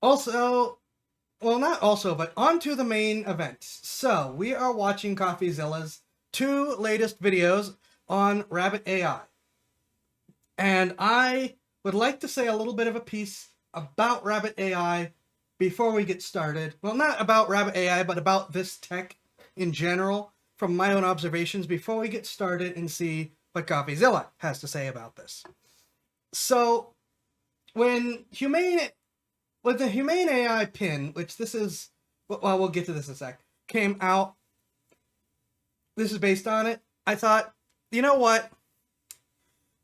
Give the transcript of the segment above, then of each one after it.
Also, well, not also, but on to the main event. So, we are watching Coffeezilla's two latest videos on Rabbit AI. And I would like to say a little bit of a piece about Rabbit AI before we get started. Well, not about Rabbit AI, but about this tech in general from my own observations before we get started and see what Coffeezilla has to say about this. So, when with the Humane AI pin, which this is, well, we'll get to this in a sec, came out, this is based on it, I thought, you know what?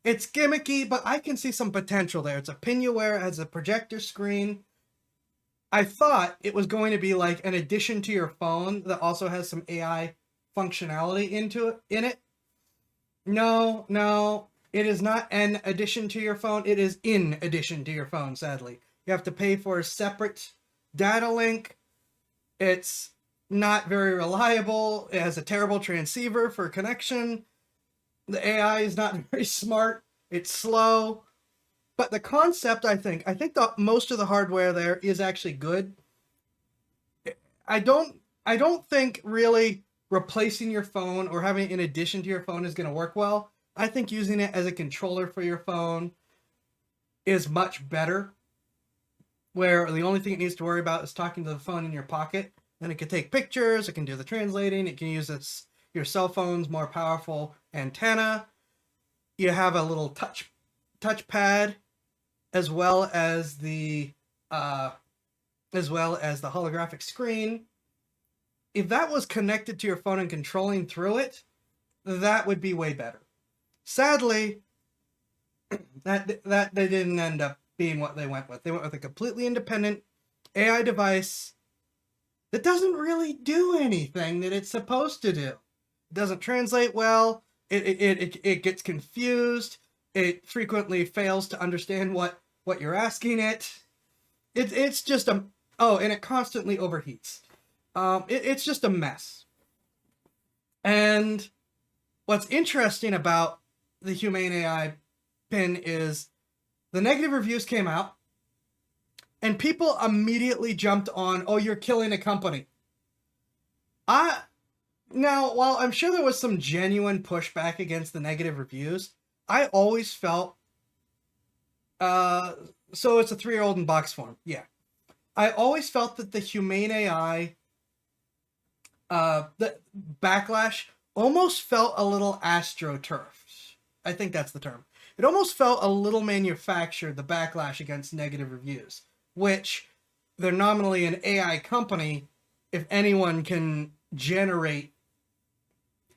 It's gimmicky, but I can see some potential there. It's a pin you wear, it has a projector screen. I thought it was going to be like an addition to your phone that also has some AI functionality in it. No, it is not an addition to your phone. It is in addition to your phone, sadly. You have to pay for a separate data link. It's not very reliable. It has a terrible transceiver for connection. The AI is not very smart. It's slow. But the concept, I think most of the hardware there is actually good. I don't think really replacing your phone or having it in addition to your phone is going to work well. I think using it as a controller for your phone is much better, where the only thing it needs to worry about is talking to the phone in your pocket. Then it can take pictures, it can do the translating, it can use your cell phone's more powerful antenna. You have a little touchpad as well as the holographic screen. If that was connected to your phone and controlling through it, that would be way better. Sadly, that they didn't end up being what they went with. They went with a completely independent AI device that doesn't really do anything that it's supposed to do. It doesn't translate well. It gets confused. It frequently fails to understand what you're asking it. It's just and it constantly overheats. It's just a mess. And what's interesting about the Humane AI pin is the negative reviews came out and people immediately jumped on, oh, you're killing a company. Now, while I'm sure there was some genuine pushback against the negative reviews, I always felt, so it's a 3-year-old in box form. Yeah. I always felt that the Humane AI, the backlash almost felt a little astroturf. I think that's the term. It almost felt a little manufactured, the backlash against negative reviews, which they're nominally an AI company. If anyone can generate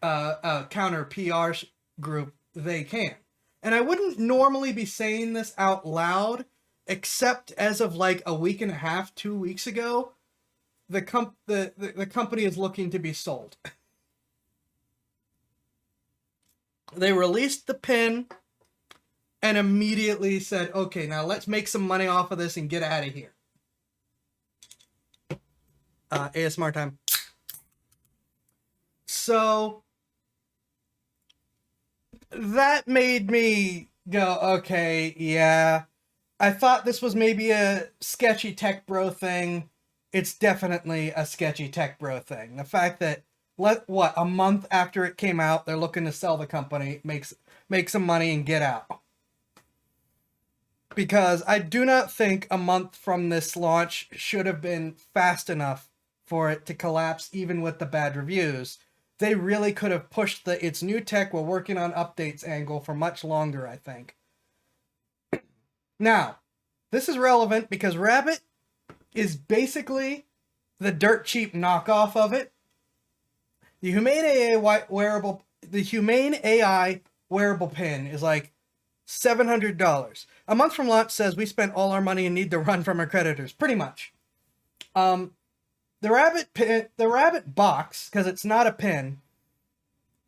a counter PR group, they can. And I wouldn't normally be saying this out loud, except as of like a week and a half, 2 weeks ago, the company is looking to be sold. They released the pin and immediately said, okay, now let's make some money off of this and get out of here. ASMR time. So that made me go, okay, yeah. I thought this was maybe a sketchy tech bro thing. It's definitely a sketchy tech bro thing. The fact that a month after it came out, they're looking to sell the company, make some money and get out. Because I do not think a month from this launch should have been fast enough for it to collapse, even with the bad reviews. They really could have pushed it's new tech, we're working on updates angle for much longer, I think. Now, this is relevant because Rabbit is basically the dirt cheap knockoff of it. The Humane AI wearable pin is like $700. A month from launch says we spent all our money and need to run from our creditors, pretty much. The Rabbit box, because it's not a pin,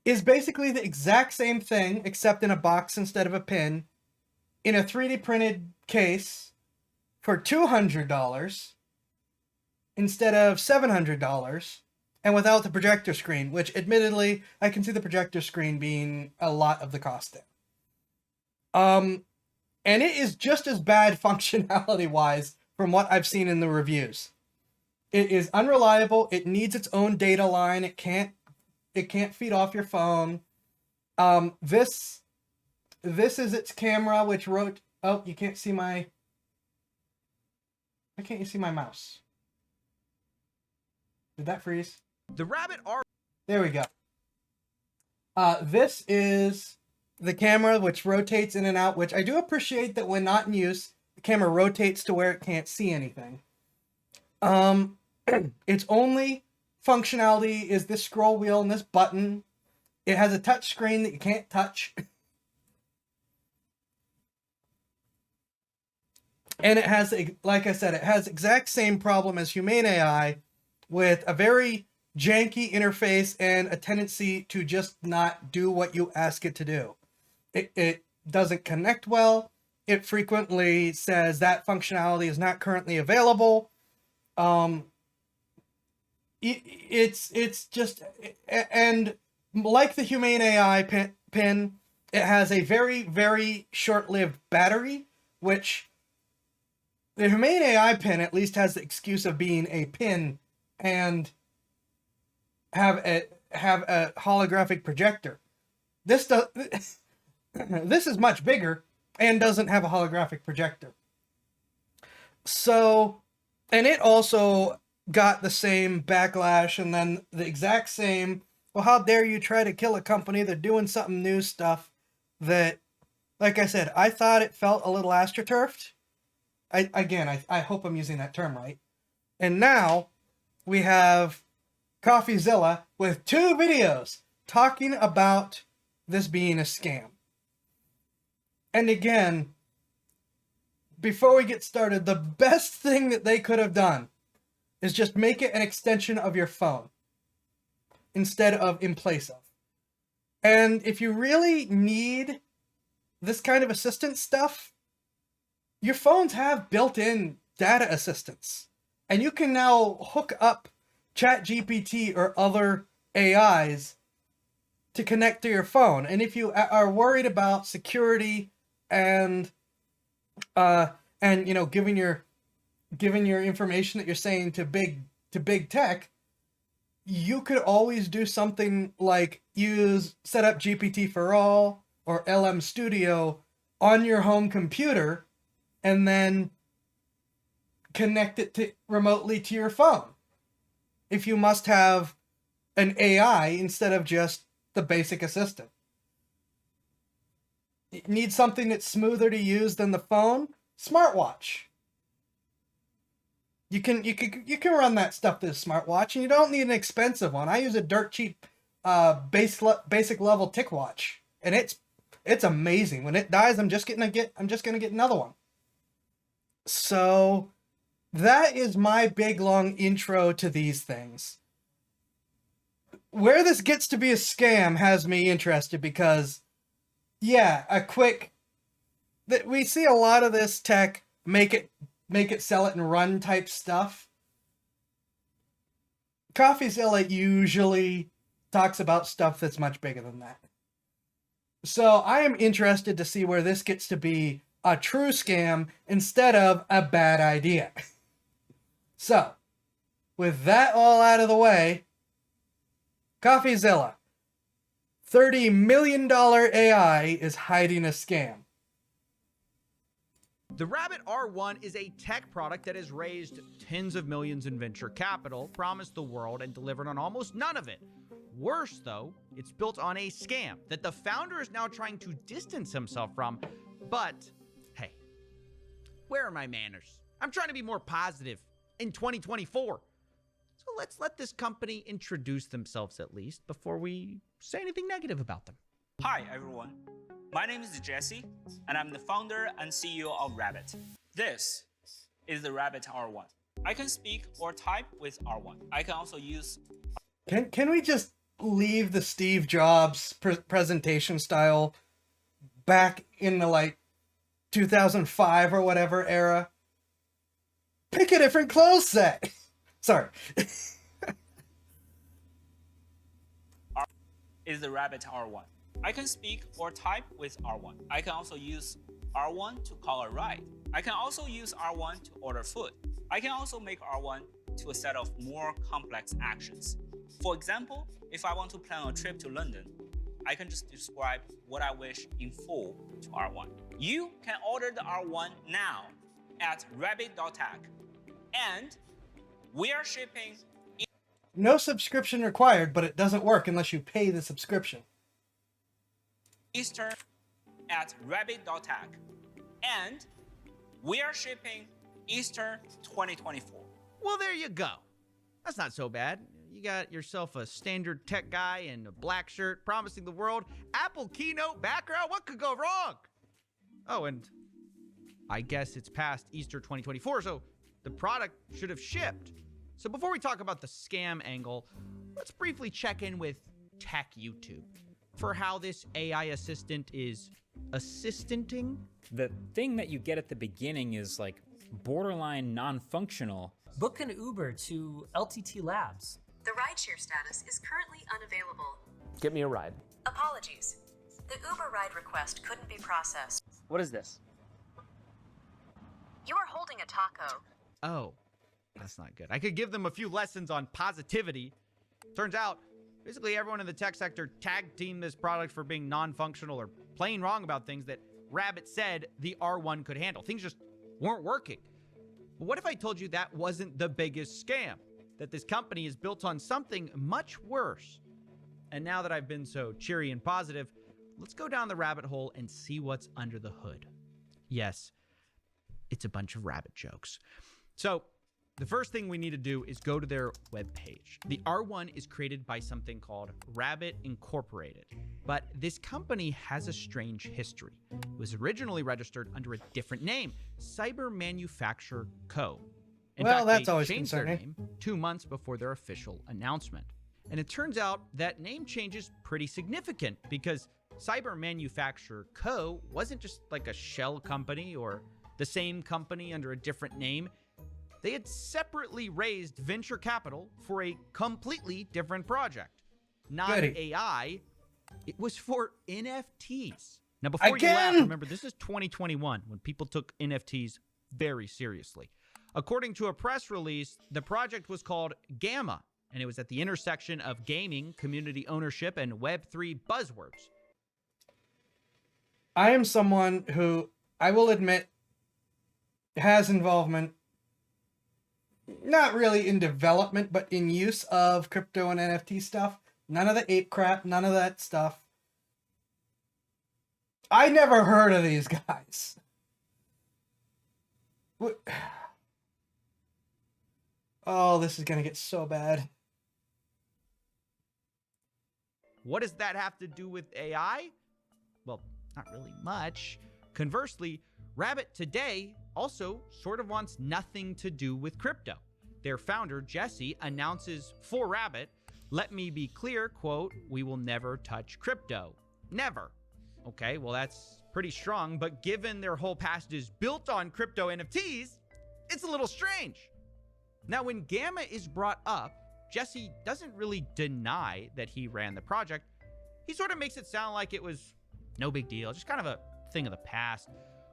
is basically the exact same thing, except in a box instead of a pin, in a 3D printed case for $200 instead of $700, and without the projector screen, which admittedly, I can see the projector screen being a lot of the cost there. And it is just as bad functionality-wise from what I've seen in the reviews. It is unreliable. It needs its own data line. It can't feed off your phone. This is its camera, which wrote. Oh, you can't see my. Why can't you see my mouse? Did that freeze? The Rabbit R. There we go. This is the camera, which rotates in and out, which I do appreciate that when not in use, the camera rotates to where it can't see anything. Its only functionality is this scroll wheel and this button. It has a touch screen that you can't touch. And it has, like I said, it has exact same problem as Humane AI, with a very janky interface and a tendency to just not do what you ask it to do. It doesn't connect well. It frequently says that functionality is not currently available. It's just, and like the Humane AI pin, it has a very, very short-lived battery, which the Humane AI pin at least has the excuse of being a pin and have a holographic projector. This is much bigger and doesn't have a holographic projector. So, and it also got the same backlash and then the exact same, well, how dare you try to kill a company? They're doing something new stuff that, like I said, I thought it felt a little astroturfed. I hope I'm using that term right. And now we have Coffeezilla with 2 videos talking about this being a scam. And again, before we get started, the best thing that they could have done is just make it an extension of your phone instead of in place of. And if you really need this kind of assistance stuff, your phones have built-in data assistants. And you can now hook up ChatGPT or other AIs to connect to your phone. And if you are worried about security and you know, giving your information that you're saying to big tech, you could always do something like set up GPT for All or LM Studio on your home computer and then connect it remotely to your phone. If you must have an AI instead of just the basic assistant. You need something that's smoother to use than the phone? Smartwatch. You can run that stuff through a smartwatch, and you don't need an expensive one. I use a dirt cheap basic level TicWatch, and it's amazing. When it dies, I'm just gonna get another one. So that is my big long intro to these things. Where this gets to be a scam has me interested because, yeah, we see a lot of this tech make it, sell it, and run type stuff. Coffeezilla usually talks about stuff that's much bigger than that. So I am interested to see where this gets to be a true scam instead of a bad idea. So, with that all out of the way, Coffeezilla, $30 million AI is hiding a scam. The Rabbit R1 is a tech product that has raised tens of millions in venture capital, promised the world, and delivered on almost none of it. Worse, though, it's built on a scam that the founder is now trying to distance himself from. But, hey, where are my manners? I'm trying to be more positive in 2024. So let's let this company introduce themselves at least before we say anything negative about them. Hi, everyone. My name is Jesse, and I'm the founder and CEO of Rabbit. This is the Rabbit R1. I can speak or type with R1. I can also use... Can we just leave the Steve Jobs presentation style back in the 2005 or whatever era? Pick a different clothes set. Sorry. Is the Rabbit R1. I can speak or type with R1. I can also use R1 to call a ride. I can also use R1 to order food. I can also make R1 to a set of more complex actions. For example, if I want to plan a trip to London, I can just describe what I wish in full to R1. You can order the R1 now at rabbit.tech, and we are shipping No subscription required, but it doesn't work unless you pay the subscription. Eastern at rabbit.tech, and we are shipping Easter 2024. Well, there you go. That's not so bad. You got yourself a standard tech guy in a black shirt promising the world Apple keynote background. What could go wrong? Oh, and I guess it's past Easter 2024, so the product should have shipped. So before we talk about the scam angle, let's briefly check in with Tech YouTube for how this AI assistant is assistanting. The thing that you get at the beginning is like borderline non-functional. Book an Uber to LTT Labs. The rideshare status is currently unavailable. Get me a ride. Apologies. The Uber ride request couldn't be processed. What is this? You are holding a taco. Oh, that's not good. I could give them a few lessons on positivity. Turns out, basically everyone in the tech sector tag teamed this product for being non-functional or plain wrong about things that Rabbit said the R1 could handle. Things just weren't working. But what if I told you that wasn't the biggest scam? That this company is built on something much worse. And now that I've been so cheery and positive, let's go down the rabbit hole and see what's under the hood. Yes, it's a bunch of rabbit jokes. So the first thing we need to do is go to their webpage. The R1 is created by something called Rabbit Incorporated. But this company has a strange history. It was originally registered under a different name, Cyber Manufacture Co. In Well, fact, that's they always changed their concerning. name 2 months before their official announcement. And it turns out that name change is pretty significant because Cyber Manufacture Co. wasn't just like a shell company or the same company under a different name. They had separately raised venture capital for a completely different project. Not Goody. AI, it was for NFTs. Now, before you Again? laugh, remember, this is 2021 when people took NFTs very seriously. According to a press release, the project was called Gamma, and it was at the intersection of gaming, community ownership, and Web3 buzzwords. I am someone who, I will admit, has involvement, not really in development, but in use of crypto and NFT stuff. None of the ape crap, none of that stuff. I never heard of these guys. What? Oh, this is going to get so bad. What does that have to do with AI? Well, not really much. Conversely, Rabbit today also sort of wants nothing to do with crypto. Their founder, Jesse, announces for Rabbit, let me be clear, quote, we will never touch crypto. Never. Okay, well, that's pretty strong, but given their whole past is built on crypto NFTs, it's a little strange. Now, when Gamma is brought up, Jesse doesn't really deny that he ran the project. He sort of makes it sound like it was no big deal, just kind of a thing of the past.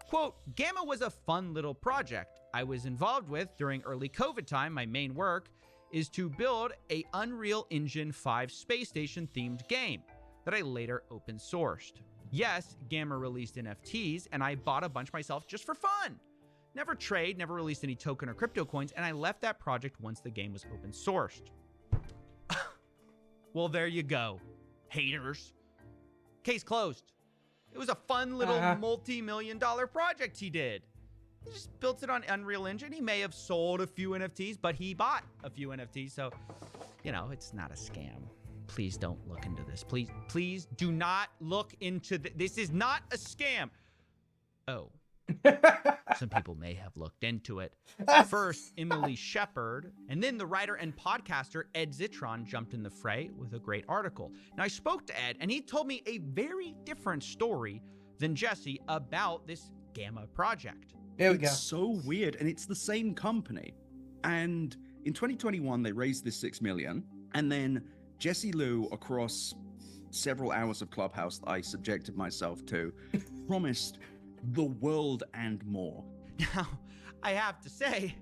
Quote, Gamma was a fun little project I was involved with during early COVID time. My main work is to build a Unreal Engine 5 space station themed game that I later open sourced. Yes, Gamma released NFTs and I bought a bunch myself just for fun. Never trade, never released any token or crypto coins, and I left that project once the game was open sourced. Well, there you go, haters. Case closed. It was a fun little multi-million-dollar project he did. He just built it on Unreal Engine. He may have sold a few NFTs, but he bought a few NFTs. So, you know, it's not a scam. Please don't look into this. Please do not look into this. This is not a scam. Oh. Some people may have looked into it. First, Emily Shepard, and then the writer and podcaster Ed Zitron jumped in the fray with a great article. Now, I spoke to Ed, and he told me a very different story than Jesse about this Gamma project. There we go. It's so weird, and it's the same company. And in 2021, they raised this $6 million, and then Jesse Liu, across several hours of Clubhouse that I subjected myself to, promised the world and more. Now, I have to say,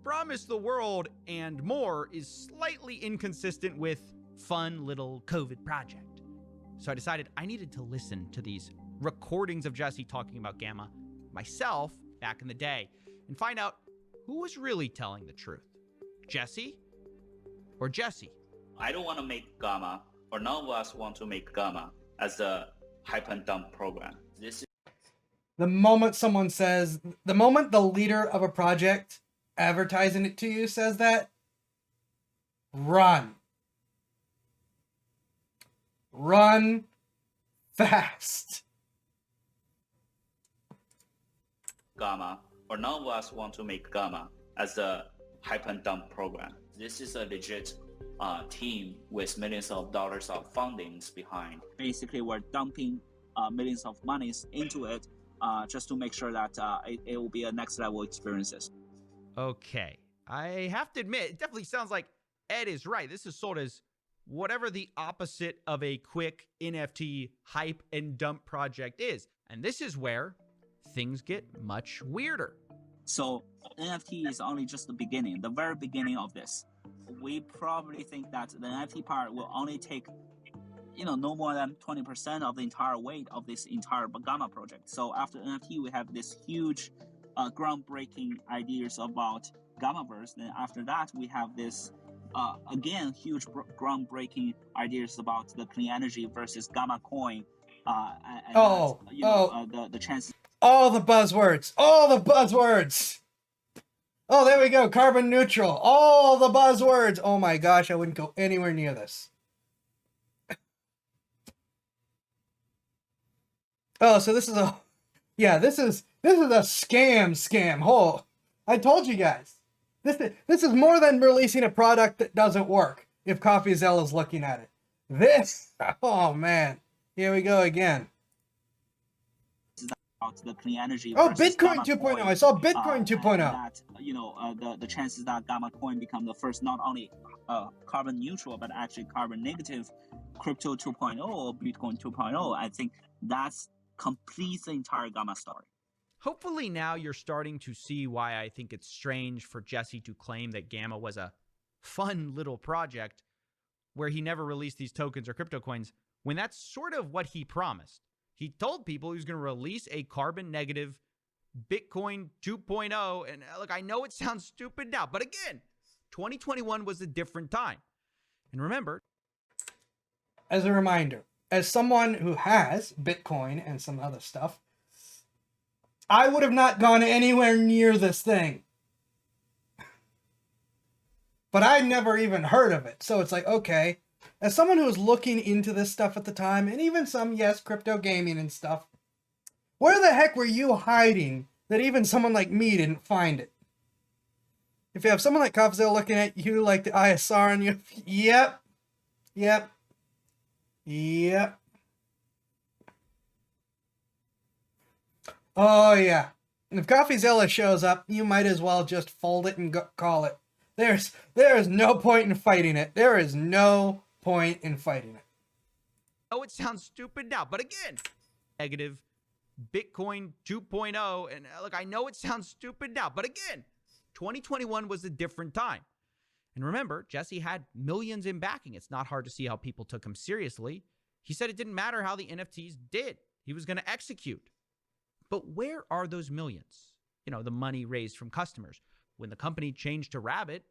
promise the world and more is slightly inconsistent with fun little COVID project. So I decided I needed to listen to these recordings of Jesse talking about Gamma myself back in the day and find out who was really telling the truth. Jesse or Jesse? I don't want to make Gamma, or none of us want to make Gamma as a hype and dump program. This is The moment someone says, the moment the leader of a project advertising it to you says that, run. Run fast. Gamma, or none of us want to make Gamma as a hype and dump program. This is a legit team with millions of dollars of fundings behind. Basically, we're dumping millions of monies into it just to make sure that it will be a next level experiences. Okay, I have to admit, it definitely sounds like Ed is right. This is sold as whatever the opposite of a quick NFT hype and dump project is. And this is where things get much weirder. So NFT is only just the beginning, the very beginning of this. We probably think that the NFT part will only take, no more than 20% of the entire weight of this entire Gamma project. So after NFT, we have this huge, groundbreaking ideas about Gammaverse. Then after that, we have this, again, huge groundbreaking ideas about the clean energy versus Gamma coin. The chances. All the buzzwords. All the buzzwords. Oh, there we go. Carbon neutral. All the buzzwords. Oh my gosh, I wouldn't go anywhere near this. Oh, so this is a... Yeah, this is a scam. Oh, I told you guys. This is more than releasing a product that doesn't work, if Coffeezilla is looking at it. This... Oh, man. Here we go again. The clean energy. Oh, Bitcoin 2.0. I saw Bitcoin 2.0. That, the chances that Gamma coin become the first not only carbon neutral but actually carbon negative crypto 2.0 or Bitcoin 2.0, I think that's completes the entire Gamma story. Hopefully now you're starting to see why I think it's strange for Jesse to claim that Gamma was a fun little project where he never released these tokens or crypto coins, when that's sort of what he promised. He told people he was going to release a carbon negative Bitcoin 2.0. And look, I know it sounds stupid now, but again, 2021 was a different time. And remember, as a reminder, as someone who has Bitcoin and some other stuff, I would have not gone anywhere near this thing. But I'd never even heard of it. So it's like, okay, as someone who was looking into this stuff at the time, and even some, yes, crypto gaming and stuff, where the heck were you hiding that even someone like me didn't find it? If you have someone like Coffeezilla looking at you like the ISR and you, yep. Oh, yeah. If Coffeezilla shows up, you might as well just fold it and call it. There is no point in fighting it. There is no point in fighting it. Oh, it sounds stupid now, but again, negative Bitcoin 2.0. And look, I know it sounds stupid now, but again, 2021 was a different time. And remember, Jesse had millions in backing. It's not hard to see how people took him seriously. He said it didn't matter how the NFTs did. He was going to execute. But where are those millions? The money raised from customers. When the company changed to Rabbit,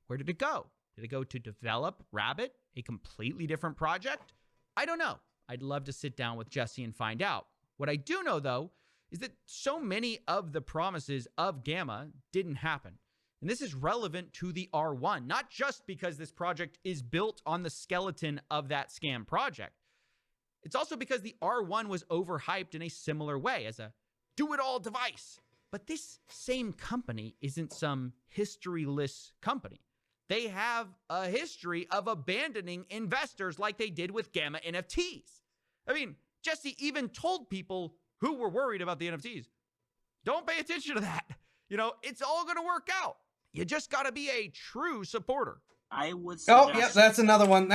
where did it go? Did it go to develop Rabbit, a completely different project? I don't know. I'd love to sit down with Jesse and find out. What I do know, though, is that so many of the promises of Gamma didn't happen. And this is relevant to the R1, not just because this project is built on the skeleton of that scam project. It's also because the R1 was overhyped in a similar way as a do-it-all device. But this same company isn't some historyless company. They have a history of abandoning investors like they did with Gamma NFTs. I mean, Jesse even told people who were worried about the NFTs, don't pay attention to that. It's all going to work out. You just got to be a true supporter. I would suggest... Oh, yep, that's another one.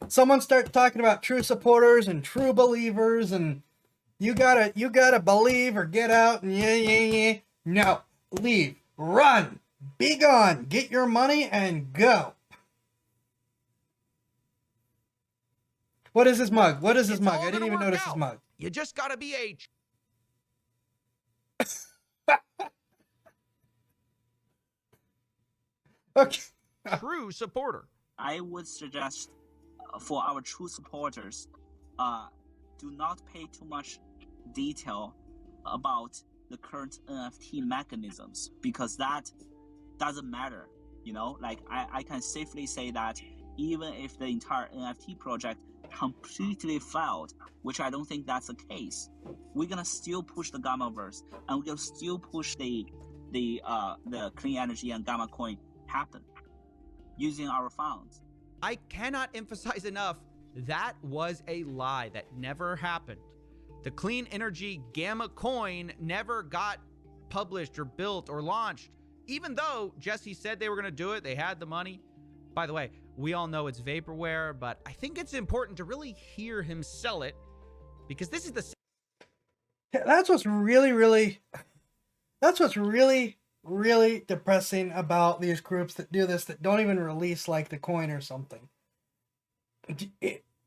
someone starts talking about true supporters and true believers and you gotta believe or get out and yeah. No, leave, run, be gone, get your money and go. What is his mug? What is his It's mug? all I didn't gonna even work notice his out. mug. You just gotta be a Okay. true supporter. I would suggest for our true supporters, do not pay too much detail about the current NFT mechanisms because that doesn't matter. Like I can safely say that even if the entire NFT project completely failed, which I don't think that's the case, we're gonna still push the Gammaverse and we're gonna still push the clean energy and Gamma coin happen using our funds. I cannot emphasize enough, that was a lie. That never happened. The clean energy Gamma coin never got published or built or launched, even though Jesse said they were going to do it. They had the money. By the way, we all know it's vaporware, but I think it's important to really hear him sell it because this is the That's what's really depressing about these groups that do this, that don't even release like the coin or something.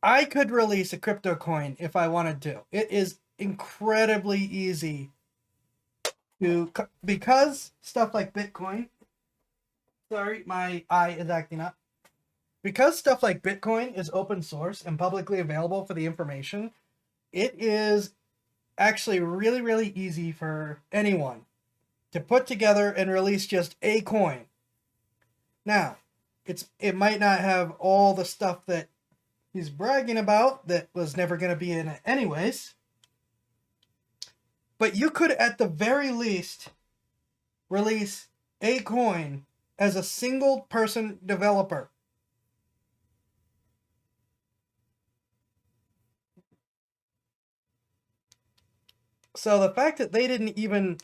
I could release a crypto coin if I wanted to. It is incredibly easy to, because stuff like Bitcoin, sorry, my eye is acting up. Because stuff like Bitcoin is open source and publicly available for the information, it is actually really easy for anyone to put together and release just a coin. Now, it might not have all the stuff that he's bragging about that was never going to be in it anyways, but you could at the very least release a coin as a single person developer. So the fact that they didn't even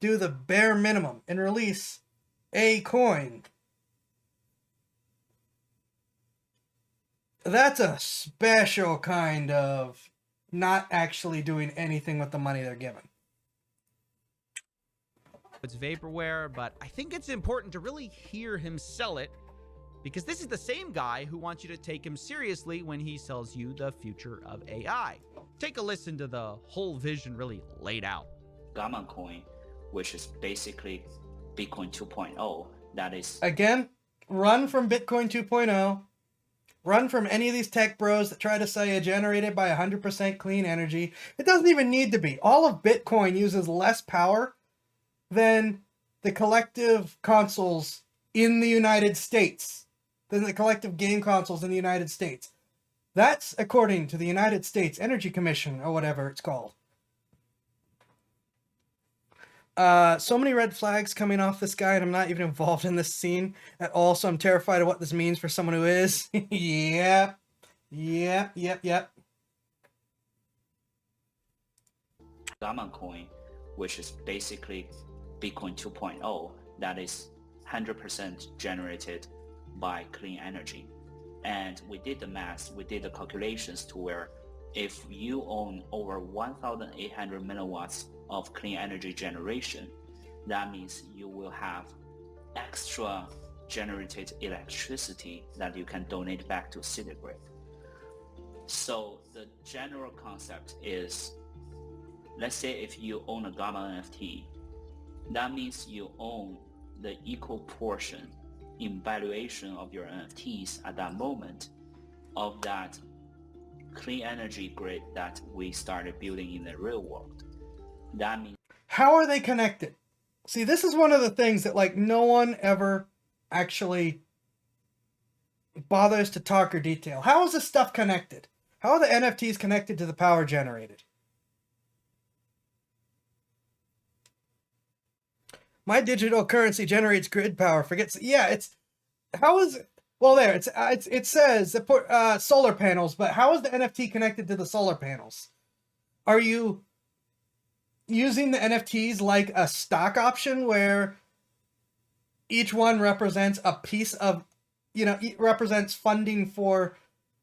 do the bare minimum and release a coin, that's a special kind of not actually doing anything with the money they're given. it's vaporware, but I think it's important to really hear him sell it because this is the same guy who wants you to take him seriously when he sells you the future of AI. Take a listen to the whole vision really laid out. Gamma coin, which is basically Bitcoin 2.0, that is Again, run from Bitcoin 2.0. Run from any of these tech bros that try to sell you generated by 100% clean energy. It doesn't even need to be. All of Bitcoin uses less power than the collective consoles in the United States, than the collective game consoles in the United States. That's according to the United States Energy Commission, or whatever it's called. So many red flags coming off this guy, and I'm not even involved in this scene at all, so I'm terrified of what this means for someone who is. Yep. Gamma coin, which is basically Bitcoin 2.0, that is 100% generated by clean energy. And we did the math, we did the calculations to where if you own over 1,800 milliwatts of clean energy generation, that means you will have extra generated electricity that you can donate back to city grid. So the general concept is, let's say if you own a Gamma NFT, that means you own the equal portion in valuation of your NFTs at that moment of that clean energy grid that we started building in the real world. That means... How are they connected? See, this is one of the things that like no one ever actually bothers to talk or detail. How is this stuff connected? How are the NFTs connected to the power generated? My digital currency generates grid power. How is it? Well, there, it says solar panels, but how is the NFT connected to the solar panels? Are you using the NFTs like a stock option where each one represents a piece of, represents funding for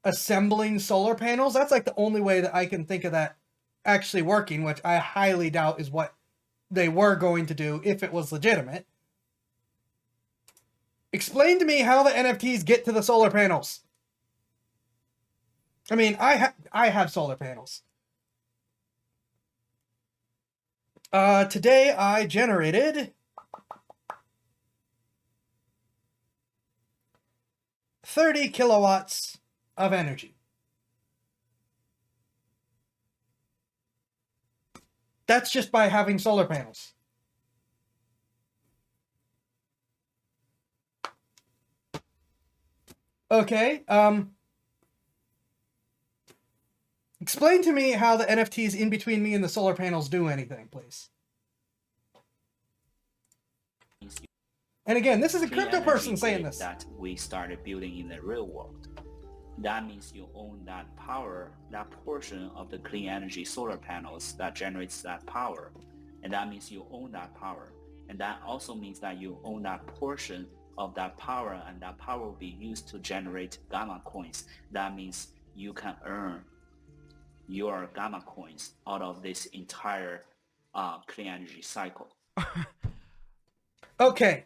assembling solar panels. That's like the only way that I can think of that actually working, which I highly doubt is what they were going to do if it was legitimate. Explain to me how the NFTs get to the solar panels. I mean, I have solar panels. Today I generated 30 kilowatts of energy. That's just by having solar panels. Okay, explain to me how the NFTs in between me and the solar panels do anything, please. And again, this is a Clean crypto energy person saying grid this. that we started building in the real world. That means you own that power, that portion of the clean energy solar panels that generates that power. And that means you own that power. And that also means that you own that portion of that power, and that power will be used to generate gamma coins. That means you can earn your gamma coins out of this entire clean energy cycle. Okay.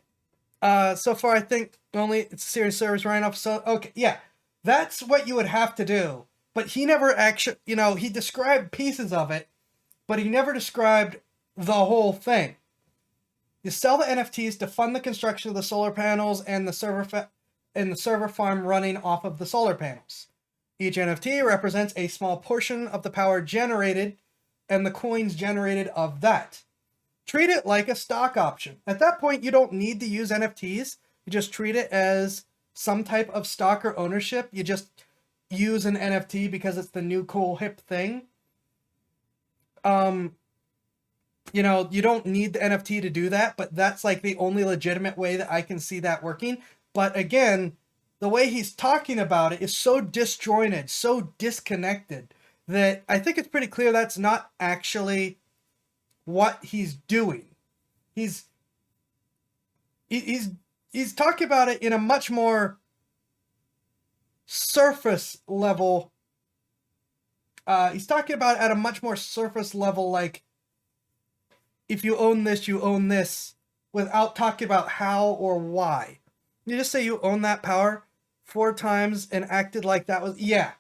So far I think only it's a series service running off. So okay, yeah, that's what you would have to do. But he never actually, you know, he described pieces of it, but he never described the whole thing. You sell the NFTs to fund the construction of the solar panels and the server farm running off of the solar panels. Each NFT represents a small portion of the power generated and the coins generated of that. Treat it like a stock option. At that point, you don't need to use NFTs. You just treat it as some type of stock or ownership. You just use an NFT because it's the new cool hip thing. You know, you don't need the NFT to do that, but that's like the only legitimate way that I can see that working. But again, the way he's talking about it is so disjointed, so disconnected, that I think it's pretty clear that's not actually what he's doing. He's talking about it in a much more surface level. He's talking about it at a much more surface level, like, if you own this, you own this, without talking about how or why. You just say you own that power 4 times and acted like that was, yeah.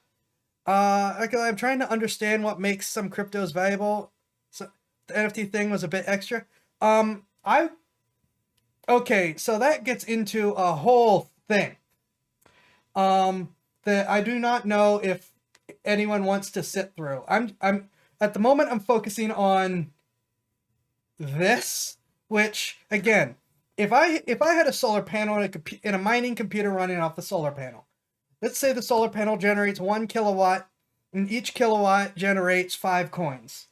I'm trying to understand what makes some cryptos valuable. So the NFT thing was a bit extra. Okay, so that gets into a whole thing. That I do not know if anyone wants to sit through. I'm at the moment I'm focusing on this, which again, if I had a solar panel and a mining computer running off the solar panel, let's say the solar panel generates 1 kilowatt, and each kilowatt generates 5 coins.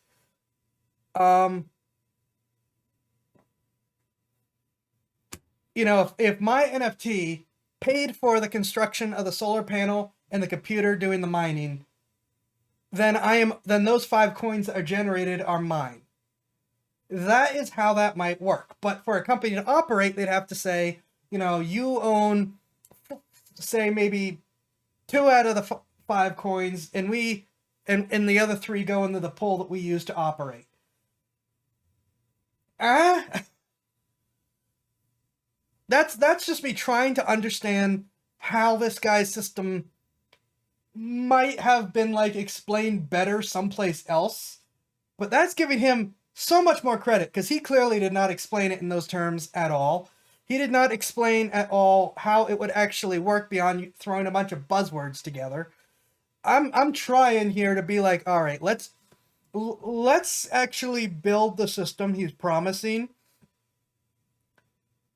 You know, if my NFT paid for the construction of the solar panel and the computer doing the mining, then those 5 coins that are generated are mine. That is how that might work. But for a company to operate, they'd have to say, you know, you own, say, maybe 2 out of the 5 coins, and and the other 3 go into the pool that we use to operate. That's just me trying to understand how this guy's system might have been like explained better someplace else. But that's giving him so much more credit, because he clearly did not explain it in those terms at all. He did not explain at all how it would actually work beyond throwing a bunch of buzzwords together. I'm trying here to be like, all right, let's actually build the system he's promising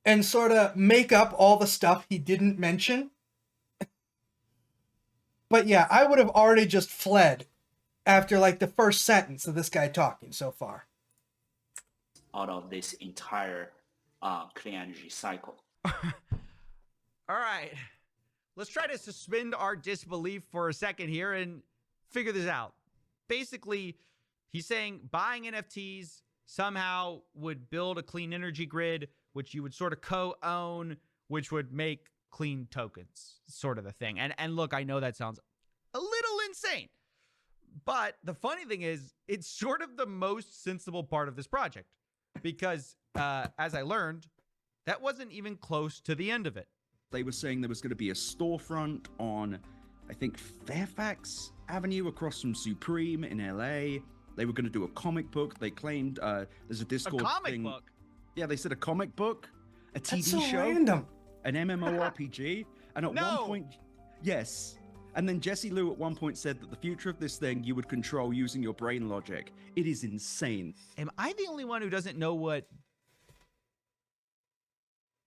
and sort of make up all the stuff he didn't mention. But yeah, I would have already just fled after like the first sentence of this guy talking so far. Out of this entire clean energy cycle. All right. Let's try to suspend our disbelief for a second here and figure this out. Basically, he's saying buying NFTs somehow would build a clean energy grid, which you would sort of co-own, which would make clean tokens, sort of the thing. And look, I know that sounds insane. But the funny thing is, it's sort of the most sensible part of this project because, as I learned, that wasn't even close to the end of it. They were saying there was going to be a storefront on, I think, Fairfax Avenue across from Supreme in LA. They were going to do a comic book. They claimed there's a Discord A comic thing. book? Yeah, they said a comic book, a TV That's so show, random. an MMORPG, and at No. one point, yes. And then Jesse Liu at one point said that the future of this thing you would control using your brain logic. It is insane. Am I the only one who doesn't know what?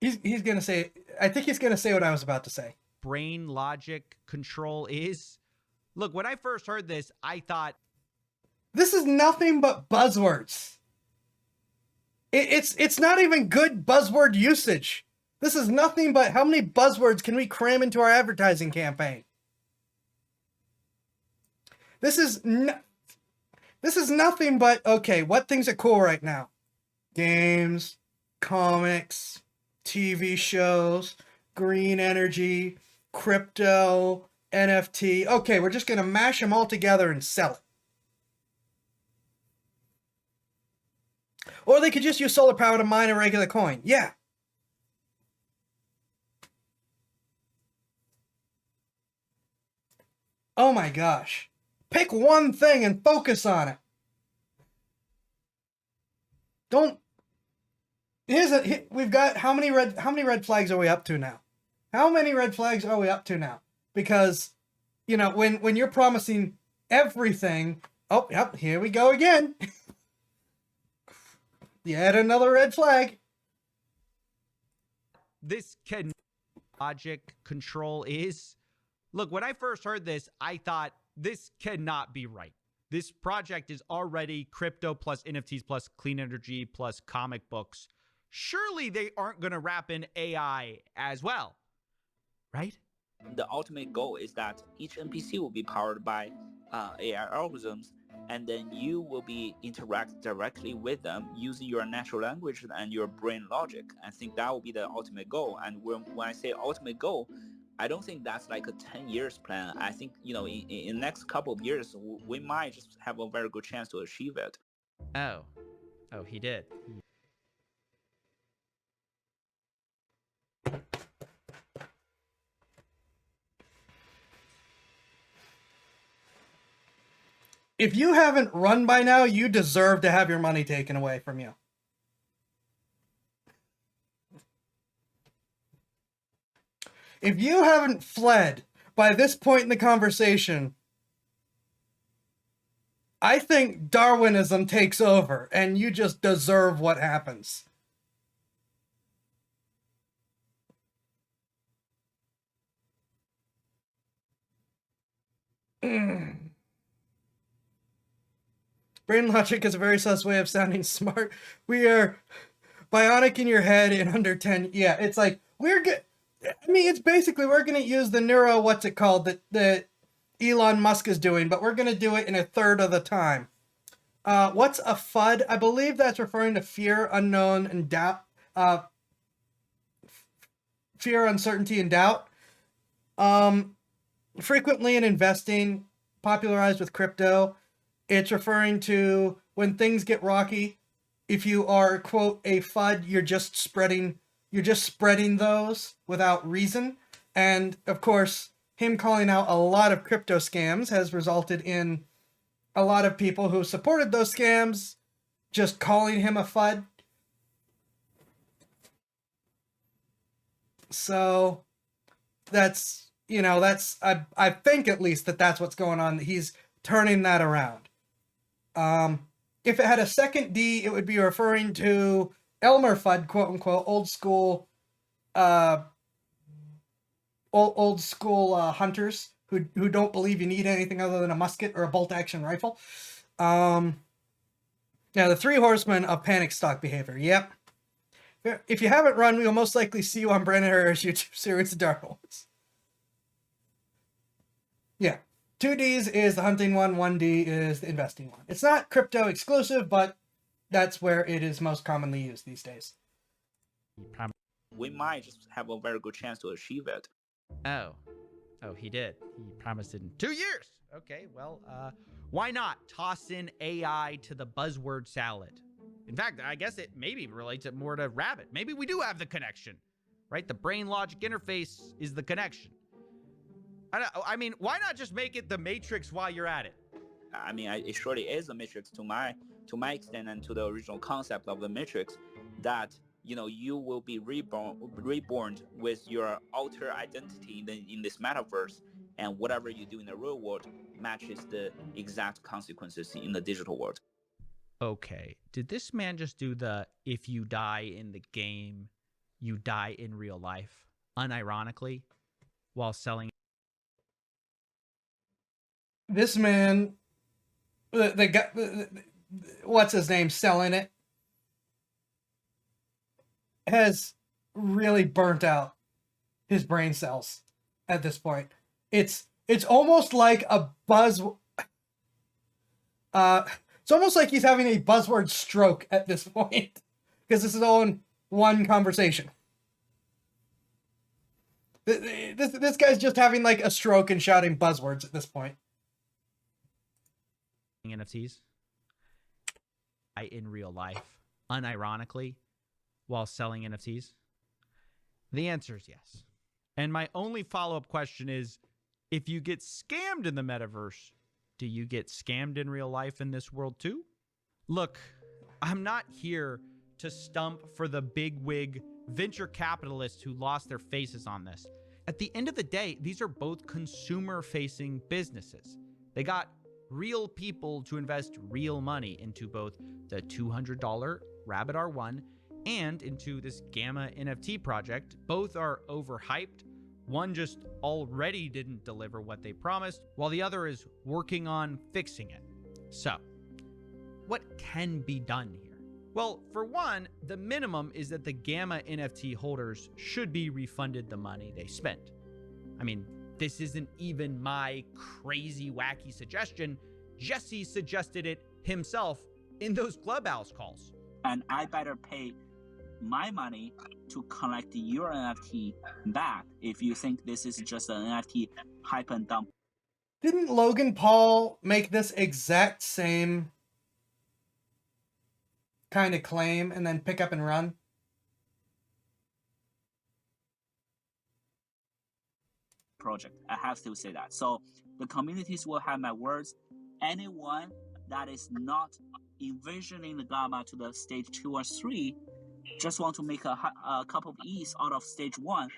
He's gonna say. I think he's gonna say what I was about to say. Brain logic control is? Look, when I first heard this, I thought, This is nothing but buzzwords. It's not even good buzzword usage. This is nothing but how many buzzwords can we cram into our advertising campaign? This is nothing but, okay, what things are cool right now? Games, comics, TV shows, green energy, crypto, NFT. Okay, we're just going to mash them all together and sell it. Or they could just use solar power to mine a regular coin. Yeah. Oh my gosh. Pick one thing and focus on it. Don't. We've got how many red flags are we up to now? How many red flags are we up to now? Because, you know, when you're promising everything, oh, yep, here we go again. Yet another red flag. this can logic control is? Look, when I first heard this, I thought this cannot be right. This project is already crypto plus NFTs plus clean energy plus comic books. Surely they aren't going to wrap in AI as well, right? The ultimate goal is that each NPC will be powered by AI algorithms, and then you will be interact directly with them using your natural language and your brain logic. I think that will be the ultimate goal. And when I say ultimate goal, I don't think that's like a 10 years plan. I think, you know, in the next couple of years, we might just have a very good chance to achieve it. Oh, he did. If you haven't run by now, you deserve to have your money taken away from you. If you haven't fled by this point in the conversation, I think Darwinism takes over and you just deserve what happens. Brain logic is a very sus way of sounding smart. We are bionic in your head in under 10. Yeah, it's like, we're good. I mean, it's basically, we're going to use the neuro, what's it called, that Elon Musk is doing, but we're going to do it in a third of the time. What's a FUD? I believe that's referring to fear, unknown, and doubt. Fear, uncertainty, and doubt. Frequently in investing, popularized with crypto, it's referring to when things get rocky. If you are, quote, a FUD, you're just spreading those without reason. And of course, him calling out a lot of crypto scams has resulted in a lot of people who supported those scams just calling him a FUD. So that's, you know, that's, I think at least that's what's going on. He's turning that around. If it had a second D, it would be referring to Elmer Fudd, quote unquote, old school hunters who don't believe you need anything other than a musket or a bolt action rifle. Now the three horsemen of panic stock behavior. Yep. If you haven't run, we'll most likely see you on Brandon Herrera's YouTube series of Dark Horse. Yeah. 2 Ds is the hunting one, 1 D is the investing one. It's not crypto exclusive, but that's where it is most commonly used these days. We might just have a very good chance to achieve it. Oh, Oh, he did. He promised it in 2 years. Okay, well, why not toss in AI to the buzzword salad? In fact, I guess it maybe relates it more to Rabbit. Maybe we do have the connection, right? The brain logic interface is the connection. I mean, why not just make it the Matrix while you're at it? I mean, it surely is the Matrix to my extent, and to the original concept of the Matrix, that you will be reborn with your alter identity in this metaverse, and whatever you do in the real world matches the exact consequences in the digital world. Okay, did this man just do the if you die in the game, you die in real life, unironically, while selling? This man, the guy, what's his name, selling it, has really burnt out his brain cells at this point. It's almost like a buzz. It's almost like he's having a buzzword stroke at this point, because this is all in one conversation. This guy's just having like a stroke and shouting buzzwords at this point. NFTs in real life, unironically, while selling NFTs? The answer is yes. And my only follow-up question is, if you get scammed in the metaverse, do you get scammed in real life in this world too? Look, I'm not here to stump for the bigwig venture capitalists who lost their faces on this. At the end of the day, these are both consumer-facing businesses. They got real people to invest real money into both the $200 Rabbit R1 and into this Gamma NFT project. Both are overhyped. One just already didn't deliver what they promised, while the other is working on fixing it. So, what can be done here? Well, for one, the minimum is that the Gamma NFT holders should be refunded the money they spent. I mean, this isn't even my crazy, wacky suggestion. Jesse suggested it himself in those Clubhouse calls. And I better pay my money to collect your NFT back if you think this is just an NFT hype and dump. Didn't Logan Paul make this exact same kind of claim and then pick up and run? Project. I have to say that. So the communities will have my words. Anyone that is not envisioning the Gamma to the stage 2 or 3, just want to make a couple of E's out of stage 1,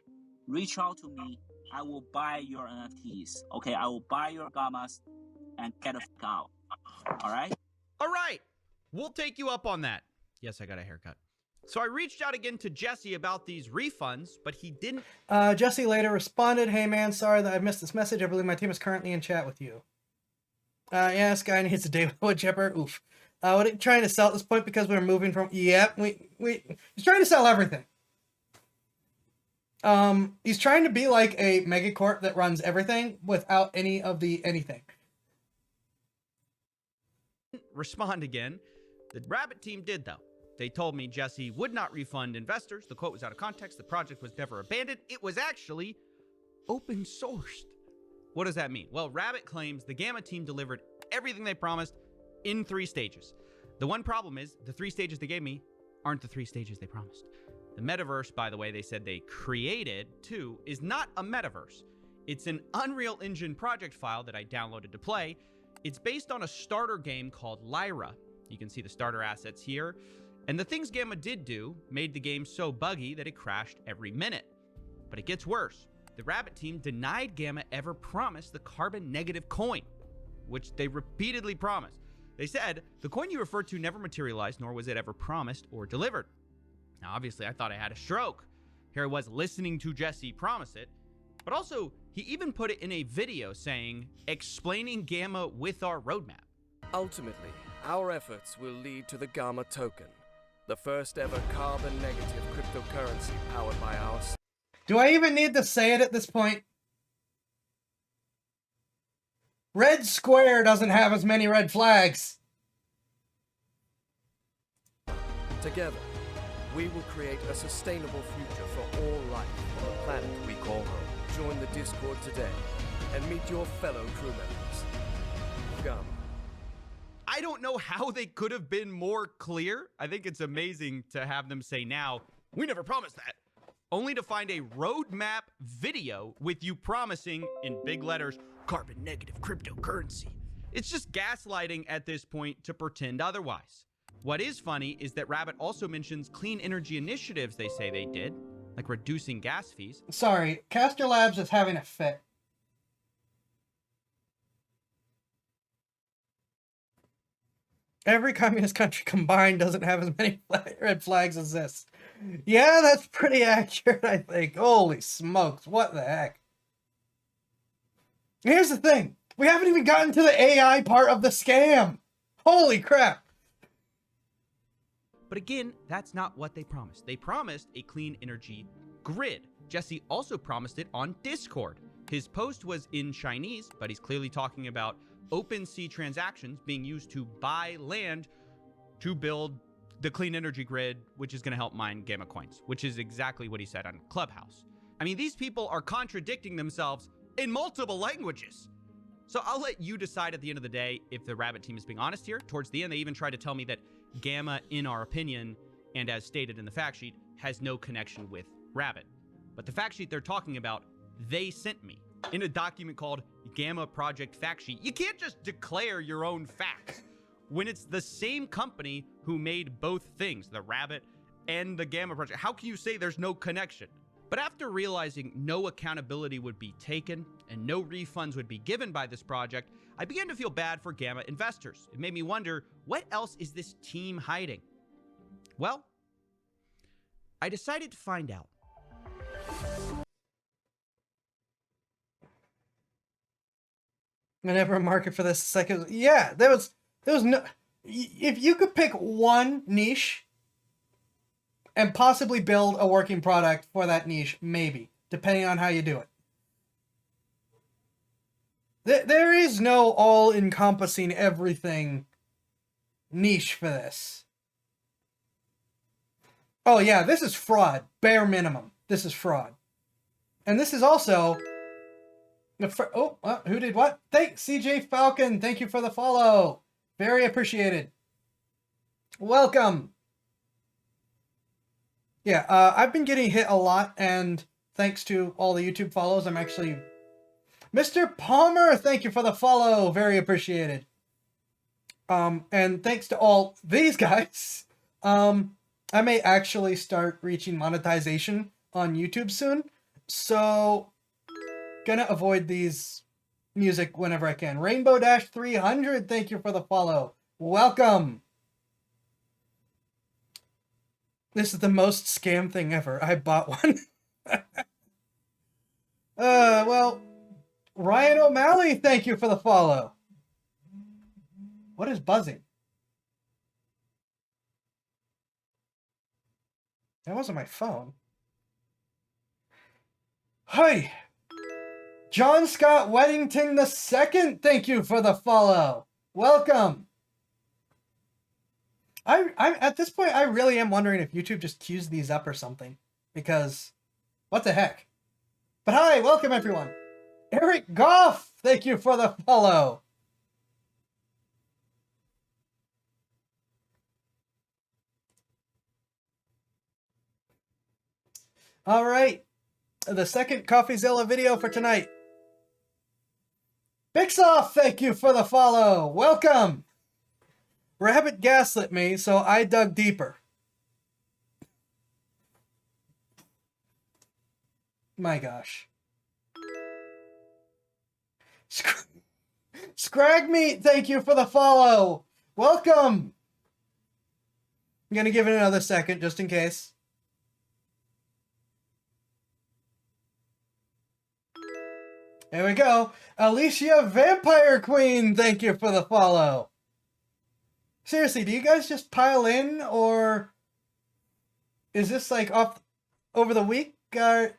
reach out to me. I will buy your NFTs. Okay, I will buy your Gammas and get the fuck out. All right? All right. We'll take you up on that. Yes, I got a haircut. So I reached out again to Jesse about these refunds, but he didn't. Jesse later responded, "Hey man, sorry that I missed this message. I believe my team is currently in chat with you." Yeah, this guy needs a day with Woodchipper. Oof. What are you trying to sell at this point because we're moving from... Yep, he's trying to sell everything. He's trying to be like a megacorp that runs everything without any of the anything. Respond again. The Rabbit team did, though. They told me Jesse would not refund investors. The quote was out of context. The project was never abandoned. It was actually open sourced. What does that mean? Well, Rabbit claims the Gamma team delivered everything they promised in 3 stages. The one problem is the 3 stages they gave me aren't the 3 stages they promised. The metaverse, by the way, they said they created too, is not a metaverse. It's an Unreal Engine project file that I downloaded to play. It's based on a starter game called Lyra. You can see the starter assets here. And the things Gamma did do made the game so buggy that it crashed every minute. But it gets worse. The Rabbit team denied Gamma ever promised the carbon negative coin, which they repeatedly promised. They said, the coin you referred to never materialized, nor was it ever promised or delivered. Now, obviously, I thought I had a stroke. Here I was listening to Jesse promise it. But also, he even put it in a video saying, explaining Gamma with our roadmap. Ultimately, our efforts will lead to the Gamma token, the first ever carbon negative cryptocurrency powered by our... Do I even need to say it at this point? Red Square doesn't have as many red flags. Together, we will create a sustainable future for all life on the planet we call home. Join the Discord today and meet your fellow crew members. Gamma. I don't know how they could have been more clear. I think it's amazing to have them say now, we never promised that. Only to find a roadmap video with you promising, in big letters, carbon negative cryptocurrency. It's just gaslighting at this point to pretend otherwise. What is funny is that Rabbit also mentions clean energy initiatives they say they did, like reducing gas fees. Sorry, Castor Labs is having a fit. Every communist country combined doesn't have as many red flags as this. Yeah, that's pretty accurate, I think. Holy smokes, what the heck? Here's the thing. We haven't even gotten to the AI part of the scam. Holy crap. But again, that's not what they promised. They promised a clean energy grid. Jesse also promised it on Discord. His post was in Chinese, but he's clearly talking about OpenSea transactions being used to buy land to build the clean energy grid, which is going to help mine Gamma coins, which is exactly what he said on Clubhouse. I mean, these people are contradicting themselves in multiple languages. So I'll let you decide at the end of the day if the Rabbit team is being honest here. Towards the end, they even tried to tell me that Gamma, in our opinion, and as stated in the fact sheet, has no connection with Rabbit. But the fact sheet they're talking about, they sent me in a document called Gamma Project Fact Sheet. You can't just declare your own facts when it's the same company who made both things, the Rabbit and the Gamma Project. How can you say there's no connection? But after realizing no accountability would be taken and no refunds would be given by this project, I began to feel bad for Gamma investors. It made me wonder, what else is this team hiding? Well, I decided to find out. Never a market for this second. Yeah, there was no. If you could pick one niche and possibly build a working product for that niche, maybe, depending on how you do it. There is no all-encompassing everything niche for this. Oh yeah, this is fraud. Bare minimum. This is fraud. And this is also... who did what? Thanks, CJ Falcon. Thank you for the follow. Very appreciated. Welcome. Yeah, I've been getting hit a lot, and thanks to all the YouTube follows, I'm actually... Mr. Palmer, thank you for the follow. Very appreciated. And thanks to all these guys, I may actually start reaching monetization on YouTube soon. So... gonna avoid these music whenever I can. Rainbow-300, thank you for the follow. Welcome. This is the most scam thing ever. I bought one. Well, Ryan O'Malley, thank you for the follow. What is buzzing? That wasn't my phone. Hi. John Scott Weddington II, thank you for the follow. Welcome. I'm at this point, I really am wondering if YouTube just queues these up or something. Because, what the heck? But hi, welcome everyone. Eric Goff, thank you for the follow. All right. The second Coffeezilla video for tonight. Bixoff, thank you for the follow. Welcome. Rabbit gaslit me, so I dug deeper. My gosh. Scragmeat, thank you for the follow. Welcome. I'm going to give it another second just in case. There we go. Alicia Vampire Queen, thank you for the follow. Seriously, do you guys just pile in, or is this like off over the week? Oh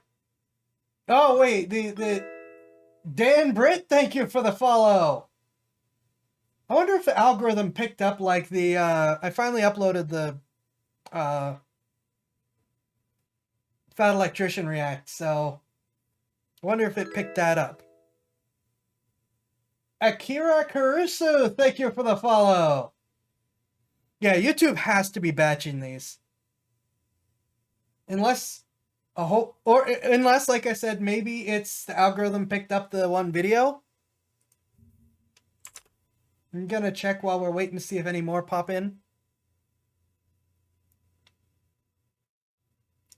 wait, the Dan Britt, thank you for the follow. I wonder if the algorithm picked up like the I finally uploaded the Fat Electrician react, so I wonder if it picked that up. Akira Caruso, thank you for the follow. Yeah, YouTube has to be batching these. Unless unless, like I said, maybe it's the algorithm picked up the one video. I'm gonna check while we're waiting to see if any more pop in.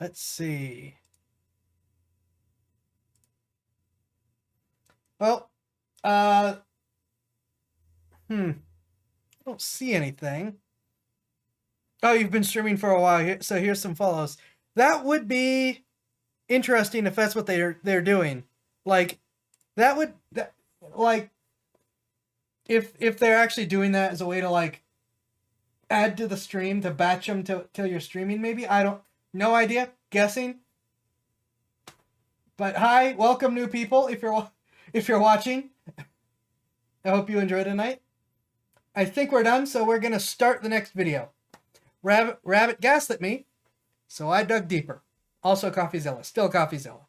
Let's see. Well, I don't see anything. Oh, you've been streaming for a while, so here's some follows. That would be interesting if that's what they're doing. Like, if they're actually doing that as a way to like add to the stream to batch them till you're streaming, maybe. No idea, guessing. But hi, welcome new people if you're watching. I hope you enjoyed tonight. I think we're done, so we're gonna start the next video. Rabbit gaslit me, so I dug deeper. Also Coffeezilla, still Coffeezilla.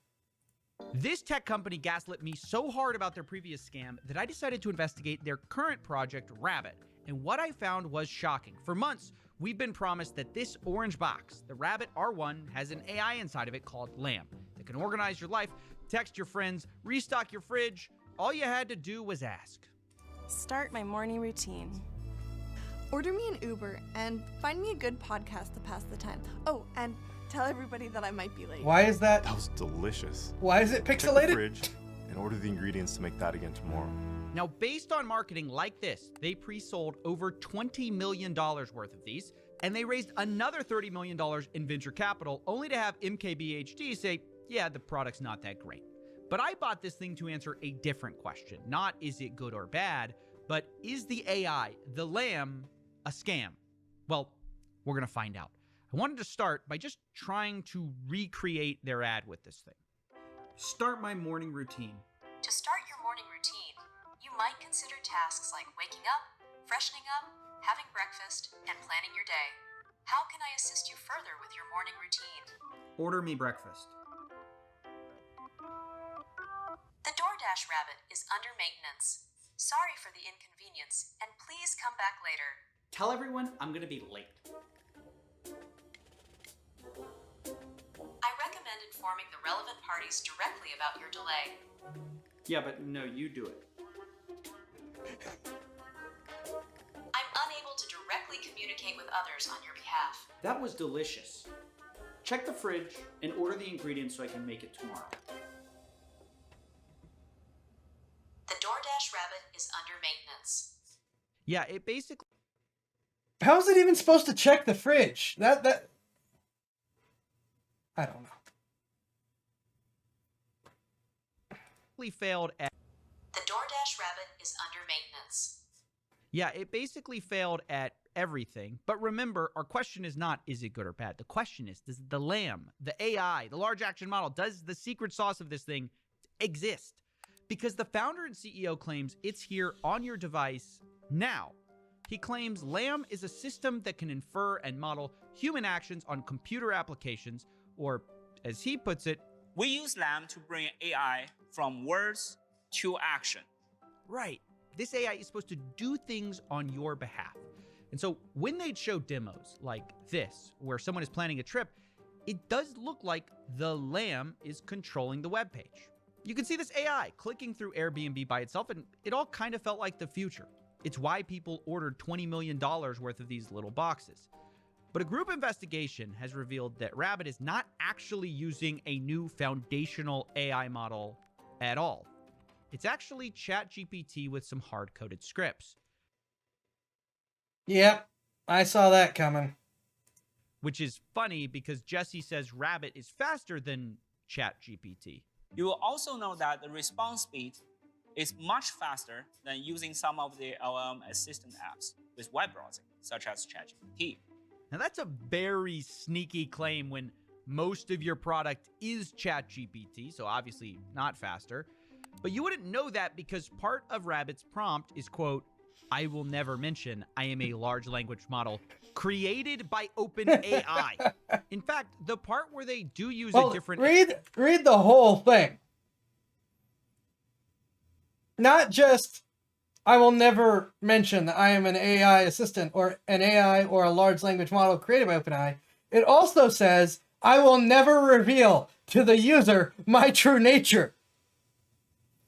This tech company gaslit me so hard about their previous scam that I decided to investigate their current project, Rabbit. And what I found was shocking. For months, we've been promised that this orange box, the Rabbit R1, has an AI inside of it called Lamb that can organize your life, text your friends, restock your fridge. All you had to do was ask. Start my morning routine. Order me an Uber and find me a good podcast to pass the time. Oh, and tell everybody that I might be late. Why is that? That was delicious. Why is it Check pixelated? the fridge and order the ingredients to make that again tomorrow. Now, based on marketing like this, they pre-sold over $20 million worth of these, and they raised another $30 million in venture capital, only to have MKBHD say, yeah, the product's not that great. But I bought this thing to answer a different question. Not is it good or bad, but is the AI, the Lamb, a scam? Well, we're going to find out. I wanted to start by just trying to recreate their ad with this thing. Start my morning routine. To start your morning routine, you might consider tasks like waking up, freshening up, having breakfast, and planning your day. How can I assist you further with your morning routine? Order me breakfast. The DoorDash Rabbit is under maintenance. Sorry for the inconvenience, and please come back later. Tell everyone I'm going to be late. I recommend informing the relevant parties directly about your delay. Yeah, but no, you do it. I'm unable to directly communicate with others on your behalf. That was delicious. Check the fridge and order the ingredients so I can make it tomorrow. The DoorDash Rabbit is under maintenance. Yeah, it basically How is it even supposed to check the fridge? That I don't know. failed at The DoorDash Rabbit is under maintenance. Yeah, it basically failed at everything. But remember, our question is not, is it good or bad? The question is, does the Lamb, the AI, the large action model, does the secret sauce of this thing exist? Because the founder and CEO claims it's here on your device now. He claims Lamb is a system that can infer and model human actions on computer applications, or as he puts it, We use Lamb to bring AI from words to action. right, this AI is supposed to do things on your behalf. And so when they'd show demos like this, where someone is planning a trip, it does look like the Lamb is controlling the web page. You can see this AI clicking through Airbnb by itself, and it all kind of felt like the future. It's why people ordered $20 million worth of these little boxes. But a group investigation has revealed that Rabbit is not actually using a new foundational AI model at all. It's actually ChatGPT with some hard-coded scripts. Yep, I saw that coming. Which is funny because Jesse says Rabbit is faster than ChatGPT. You will also know that the response speed is much faster than using some of the LLM assistant apps with web browsing, such as ChatGPT. Now that's a very sneaky claim when most of your product is ChatGPT, so obviously not faster. But you wouldn't know that because part of Rabbit's prompt is, quote, I will never mention I am a large language model created by OpenAI. In fact, the part where they do use a different... Read the whole thing. Not just, I will never mention that I am an AI assistant or an AI or a large language model created by OpenAI. It also says, I will never reveal to the user my true nature.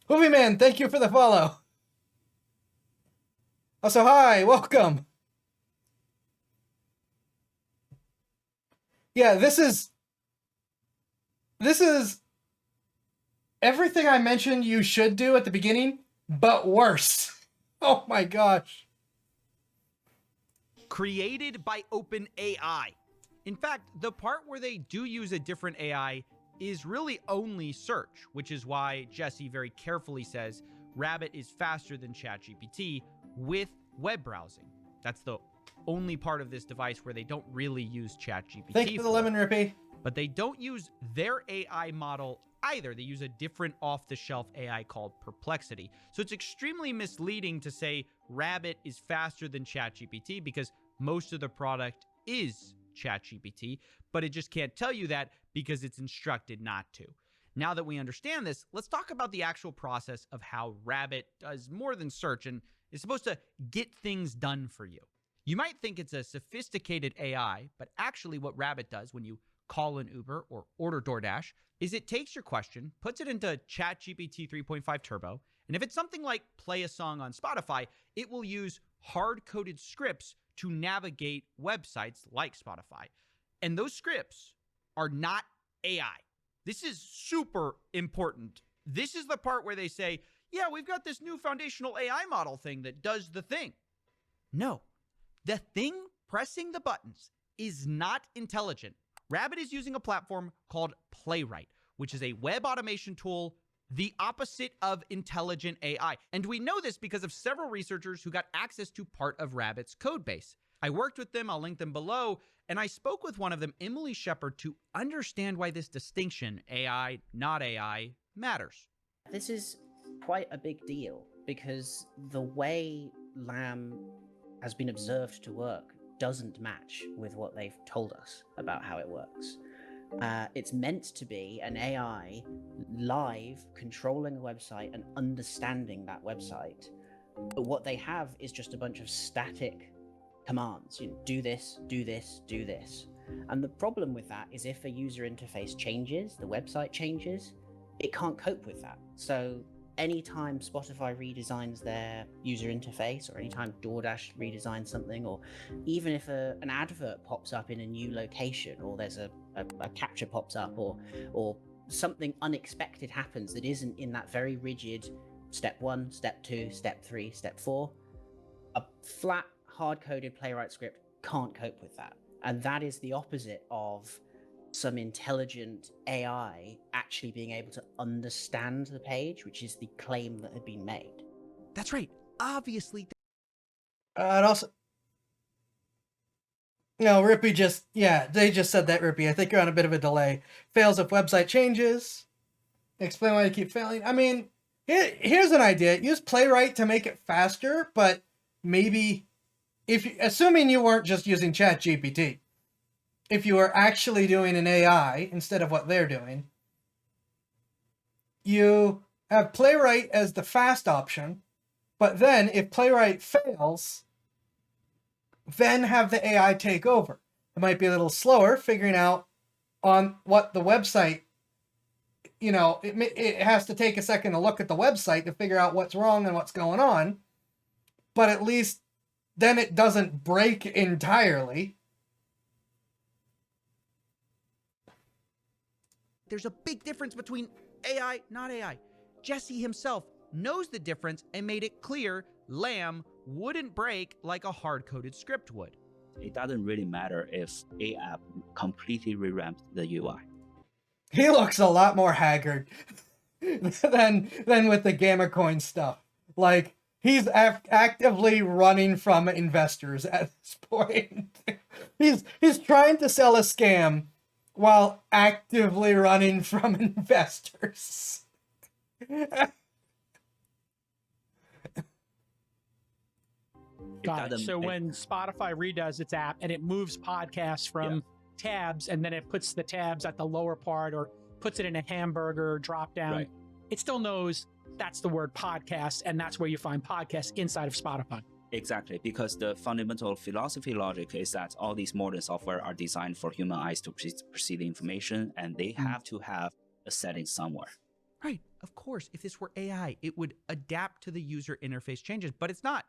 Movie Man, thank you for the follow. Also, hi, welcome. Yeah, this is everything I mentioned you should do at the beginning, but worse. Oh my gosh. Created by OpenAI. In fact, the part where they do use a different AI is really only search, which is why Jesse very carefully says Rabbit is faster than ChatGPT with web browsing. That's the only part of this device where they don't really use ChatGPT. Thank you for the lemon, Rippy. But they don't use their AI model either. They use a different off-the-shelf AI called Perplexity. So it's extremely misleading to say Rabbit is faster than ChatGPT because most of the product is ChatGPT, but it just can't tell you that because it's instructed not to. Now that we understand this, let's talk about the actual process of how Rabbit does more than search and is supposed to get things done for you. You might think it's a sophisticated AI, but actually what Rabbit does when you call an Uber or order DoorDash is it takes your question, puts it into ChatGPT 3.5 Turbo, and if it's something like play a song on Spotify, it will use hard-coded scripts to navigate websites like Spotify. And those scripts are not AI. This is super important. This is the part where they say, yeah, we've got this new foundational AI model thing that does the thing. No, the thing pressing the buttons is not intelligent. Rabbit is using a platform called Playwright, which is a web automation tool, the opposite of intelligent AI. And we know this because of several researchers who got access to part of Rabbit's code base. I worked with them, I'll link them below, and I spoke with one of them, Emily Shepard, to understand why this distinction, AI, not AI, matters. This is quite a big deal because the way Lamb has been observed to work doesn't match with what they've told us about how it works. It's meant to be an AI live controlling a website and understanding that website. But what they have is just a bunch of static commands. You know, do this, do this, do this. And the problem with that is if a user interface changes, the website changes, it can't cope with that. So anytime Spotify redesigns their user interface, or anytime DoorDash redesigns something, or even if an advert pops up in a new location, or there's a capture pops up, or something unexpected happens that isn't in that very rigid step 1, step 2, step 3, step 4, a flat hard-coded Playwright script can't cope with that. And that is the opposite of some intelligent AI actually being able to understand the page, which is the claim that had been made. That's right. Obviously. And also, no, Rippy just, yeah, they just said that, Rippy. I think you're on a bit of a delay. Fails if website changes. Explain why you keep failing. I mean, here's an idea. Use Playwright to make it faster, but maybe, assuming you weren't just using ChatGPT, if you are actually doing an AI instead of what they're doing, you have Playwright as the fast option, but then if Playwright fails, then have the AI take over. It might be a little slower figuring out on what the website, you know, it has to take a second to look at the website to figure out what's wrong and what's going on, but at least then it doesn't break entirely. There's a big difference between AI, not AI. Jesse himself knows the difference and made it clear Lamb wouldn't break like a hard-coded script would. It doesn't really matter if a app completely revamped the UI. He looks a lot more haggard than with the Gamma Coin stuff. Like, he's actively running from investors at this point. he's trying to sell a scam while actively running from investors. Got it. doesn't- So when Spotify redoes its app and it moves podcasts from tabs and then it puts the tabs at the lower part or puts it in a hamburger drop down, Right. it still knows that's the word podcast and that's where you find podcasts inside of Spotify. Exactly, because the fundamental philosophy logic is that all these modern software are designed for human eyes to perceive the information, and they have to have a setting somewhere. Right. Of course, if this were AI, it would adapt to the user interface changes, but it's not.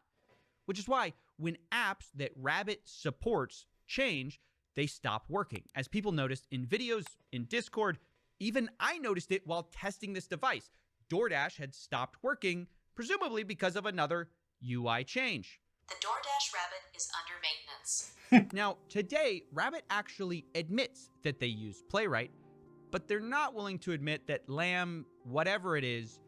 Which is why when apps that Rabbit supports change, they stop working. As people noticed in videos, in Discord, even I noticed it while testing this device. DoorDash had stopped working, presumably because of another UI change. The DoorDash Rabbit is under maintenance. Now, today, Rabbit actually admits that they use Playwright, but they're not willing to admit that Lamb, whatever it is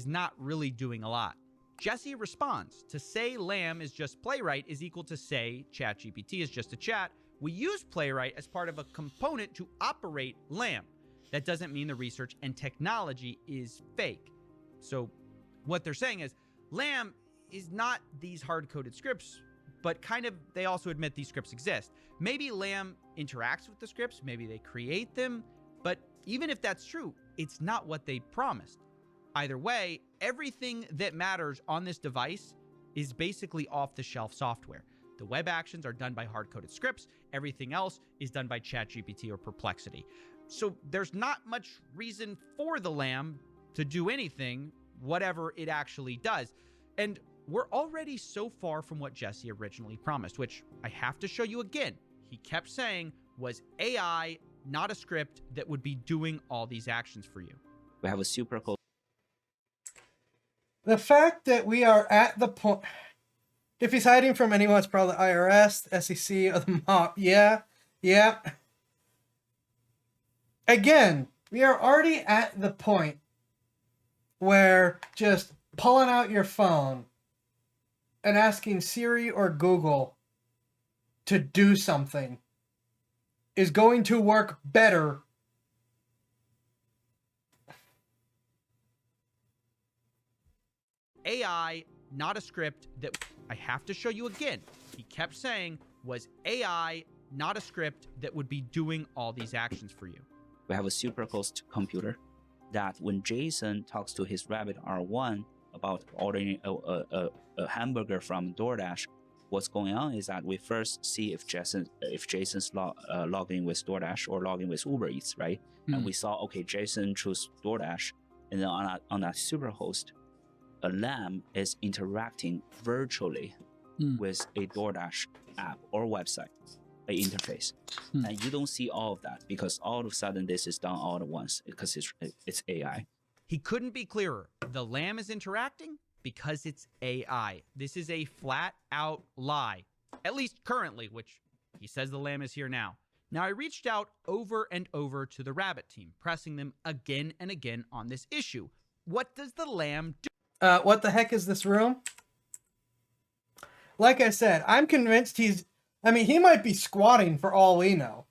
not really doing a lot. Jesse responds, to say Lamb is just Playwright is equal to say ChatGPT is just a chat. We use Playwright as part of a component to operate Lamb. That doesn't mean the research and technology is fake. So what they're saying is Lamb is not these hard-coded scripts, but kind of they also admit these scripts exist. Maybe Lamb interacts with the scripts, maybe they create them, but even if that's true, it's not what they promised. Either way, everything that matters on this device is basically off-the-shelf software. The web actions are done by hard-coded scripts. Everything else is done by ChatGPT or Perplexity. So there's not much reason for the Lamb to do anything, whatever it actually does. And we're already so far from what Jesse originally promised, which I have to show you again. He kept saying was AI, not a script that would be doing all these actions for you. We have a super close. The fact that we are at the point... If he's hiding from anyone, it's probably the IRS, the SEC, or the mob. Yeah. Again, we are already at the point where just pulling out your phone and asking Siri or Google to do something is going to work better AI, not a script that I have to show you again. He kept saying was AI, not a script that would be doing all these actions for you. We have a super close computer that when Jason talks to his Rabbit R1 about ordering a hamburger from DoorDash, what's going on is that we first see if Jason's logging with DoorDash or logging with Uber Eats, right? And we saw, okay, Jason chose DoorDash, and then on that superhost, a Lamb is interacting virtually with a DoorDash app or website, a interface. And you don't see all of that because all of a sudden this is done all at once because it's AI. He couldn't be clearer. The Lamb is interacting because it's AI. This is a flat out lie, at least currently, which he says the Lamb is here now. Now, I reached out over and over to the Rabbit team, pressing them again and again on this issue. What does the Lamb do? What the heck is this room? Like I said, I'm convinced he might be squatting for all we know.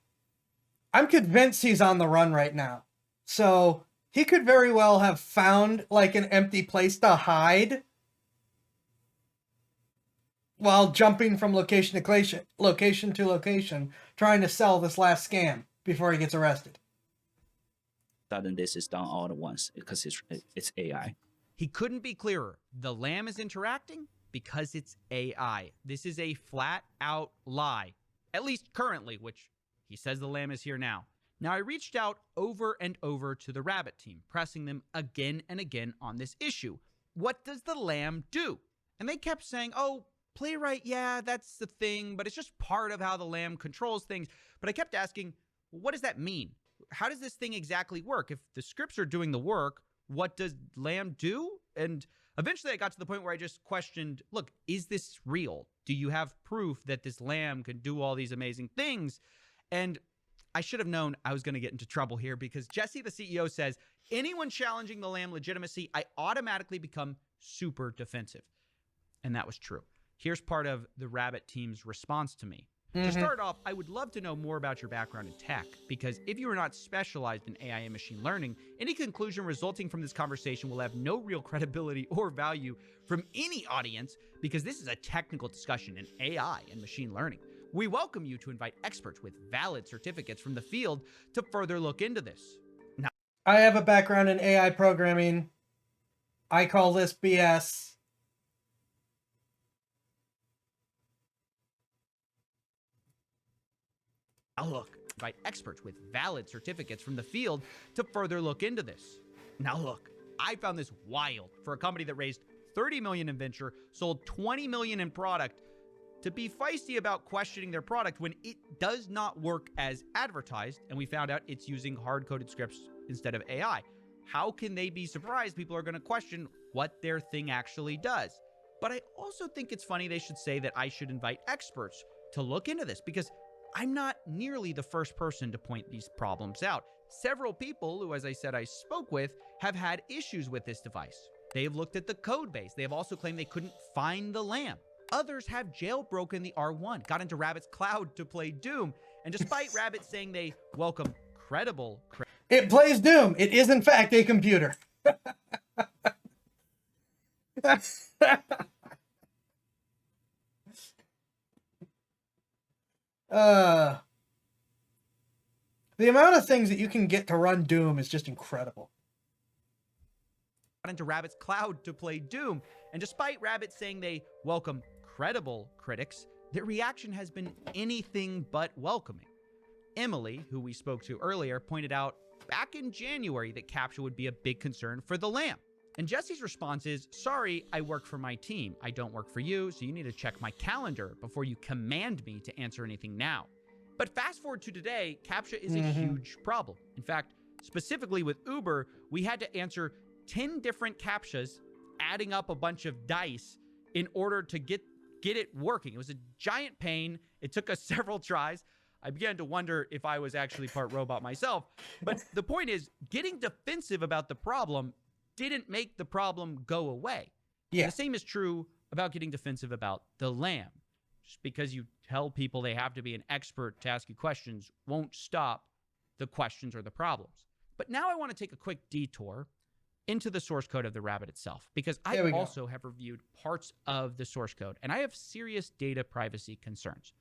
I'm convinced he's on the run right now. So he could very well have found like an empty place to hide while jumping from location to location, trying to sell this last scam before he gets arrested. Sudden this is done all at once because it's AI. He couldn't be clearer. The Lamb is interacting because it's AI. This is a flat out lie, at least currently, which he says the Lamb is here now. Now, I reached out over and over to the Rabbit team, pressing them again and again on this issue. What does the Lamb do? And they kept saying, oh, Playwright, yeah, that's the thing, but it's just part of how the Lamb controls things. But I kept asking, what does that mean? How does this thing exactly work? If the scripts are doing the work, what does Lamb do? And eventually I got to the point where I just questioned, look, is this real? Do you have proof that this Lamb can do all these amazing things? And I should have known I was going to get into trouble here because Jesse, the CEO, says, anyone challenging the Lamb legitimacy, I automatically become super defensive. And that was true. Here's part of the Rabbit team's response to me. To start off, I would love to know more about your background in tech, because if you are not specialized in AI and machine learning, any conclusion resulting from this conversation will have no real credibility or value from any audience, because this is a technical discussion in AI and machine learning. We welcome you to invite experts with valid certificates from the field to further look into this. Now, I have a background in AI programming. I call this BS. look, invite experts with valid certificates from the field to further look into this. Now look, I found this wild for a company that raised 30 million in venture, sold 20 million in product, to be feisty about questioning their product when it does not work as advertised, and we found out it's using hard-coded scripts instead of AI. How can they be surprised people are going to question what their thing actually does? But I also think it's funny they should say that I should invite experts to look into this, because I'm not nearly the first person to point these problems out. Several people who, as I said, I spoke with, have had issues with this device. They've looked at the code base. They have also claimed they couldn't find the lamp. Others have jailbroken the R1, got into Rabbit's cloud to play Doom, and despite Rabbit saying they welcome credible... It plays Doom. It is, in fact, a computer. The amount of things that you can get to run Doom is just incredible. Got into Rabbit's cloud to play Doom, and despite Rabbit saying they welcome credible critics, their reaction has been anything but welcoming. Emily, who we spoke to earlier, pointed out back in January that CAPTCHA would be a big concern for the lamp. And Jesse's response is, sorry, I work for my team. I don't work for you, so you need to check my calendar before you command me to answer anything now. But fast forward to today, CAPTCHA is a huge problem. In fact, specifically with Uber, we had to answer 10 different CAPTCHAs, adding up a bunch of dice in order to get it working. It was a giant pain. It took us several tries. I began to wonder if I was actually part robot myself. But the point is, getting defensive about the problem didn't make the problem go away. Yeah. The same is true about getting defensive about the lamb. Just because you tell people they have to be an expert to ask you questions won't stop the questions or the problems. But now I want to take a quick detour into the source code of the Rabbit itself, because I also have reviewed parts of the source code, and I have serious data privacy concerns.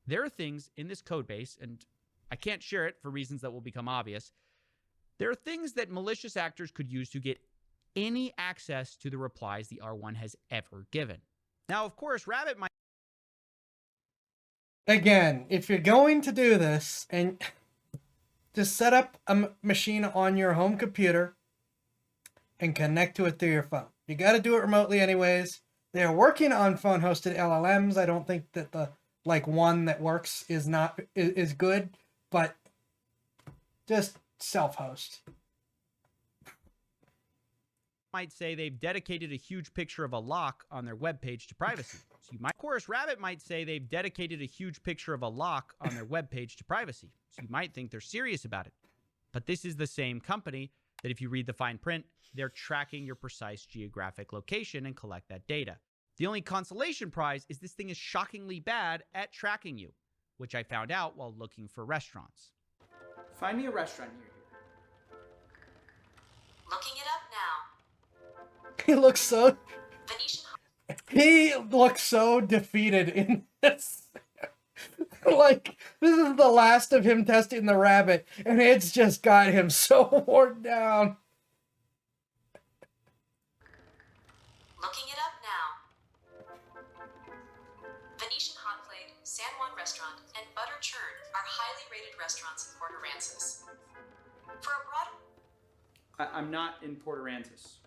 There are things in this code base, and I can't share it for reasons that will become obvious. There are things that malicious actors could use to get any access to the replies the R1 has ever given. Now, of course, Rabbit might... Again, if you're going to do this, and just set up a machine on your home computer and connect to it through your phone. You got to do it remotely anyways. They're working on phone-hosted LLMs. I don't think that the one that works is good, but just self-host. Might say they've dedicated a huge picture of a lock on their webpage to privacy. So you might, of course, Rabbit might say they've dedicated a huge picture of a lock on their webpage to privacy. So you might think they're serious about it. But this is the same company that, if you read the fine print, they're tracking your precise geographic location and collect that data. The only consolation prize is this thing is shockingly bad at tracking you, which I found out while looking for restaurants. Find me a restaurant near here. Looking it up now. He looks so defeated in this. Like, this is the last of him testing the Rabbit, and it's just got him so worn down. Looking it up now. Venetian Hot Plate, San Juan Restaurant, and Butter Churn are highly rated restaurants in Port Aransas. For a broad... I'm not in Port Aransas.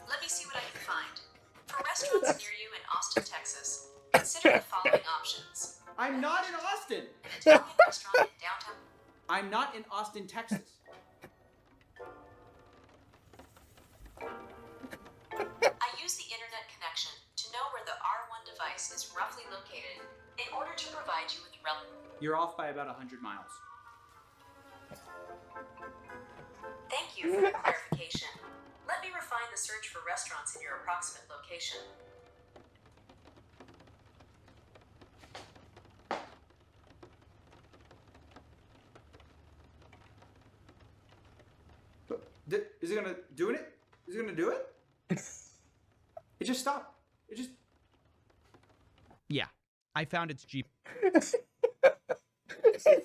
Let me see what I can find. For restaurants near you in Austin, Texas, consider the following options. I'm not in Austin! An Italian restaurant in downtown... I'm not in Austin, Texas. I use the internet connection to know where the R1 device is roughly located in order to provide you with You're off by about 100 miles. Thank you for the clarification. Let me refine the search for restaurants in your approximate location. Is it gonna do it? Is it gonna do it? It just stopped. It just. Yeah, I found its G. It's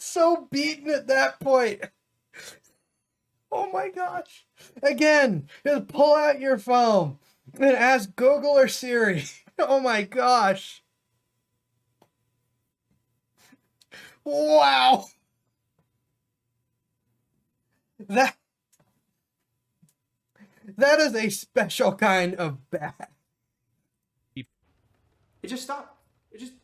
so beaten at that point. Oh my gosh. Again, just pull out your phone and ask Google or Siri. Oh my gosh. Wow. That is a special kind of bad. It just stopped. It just.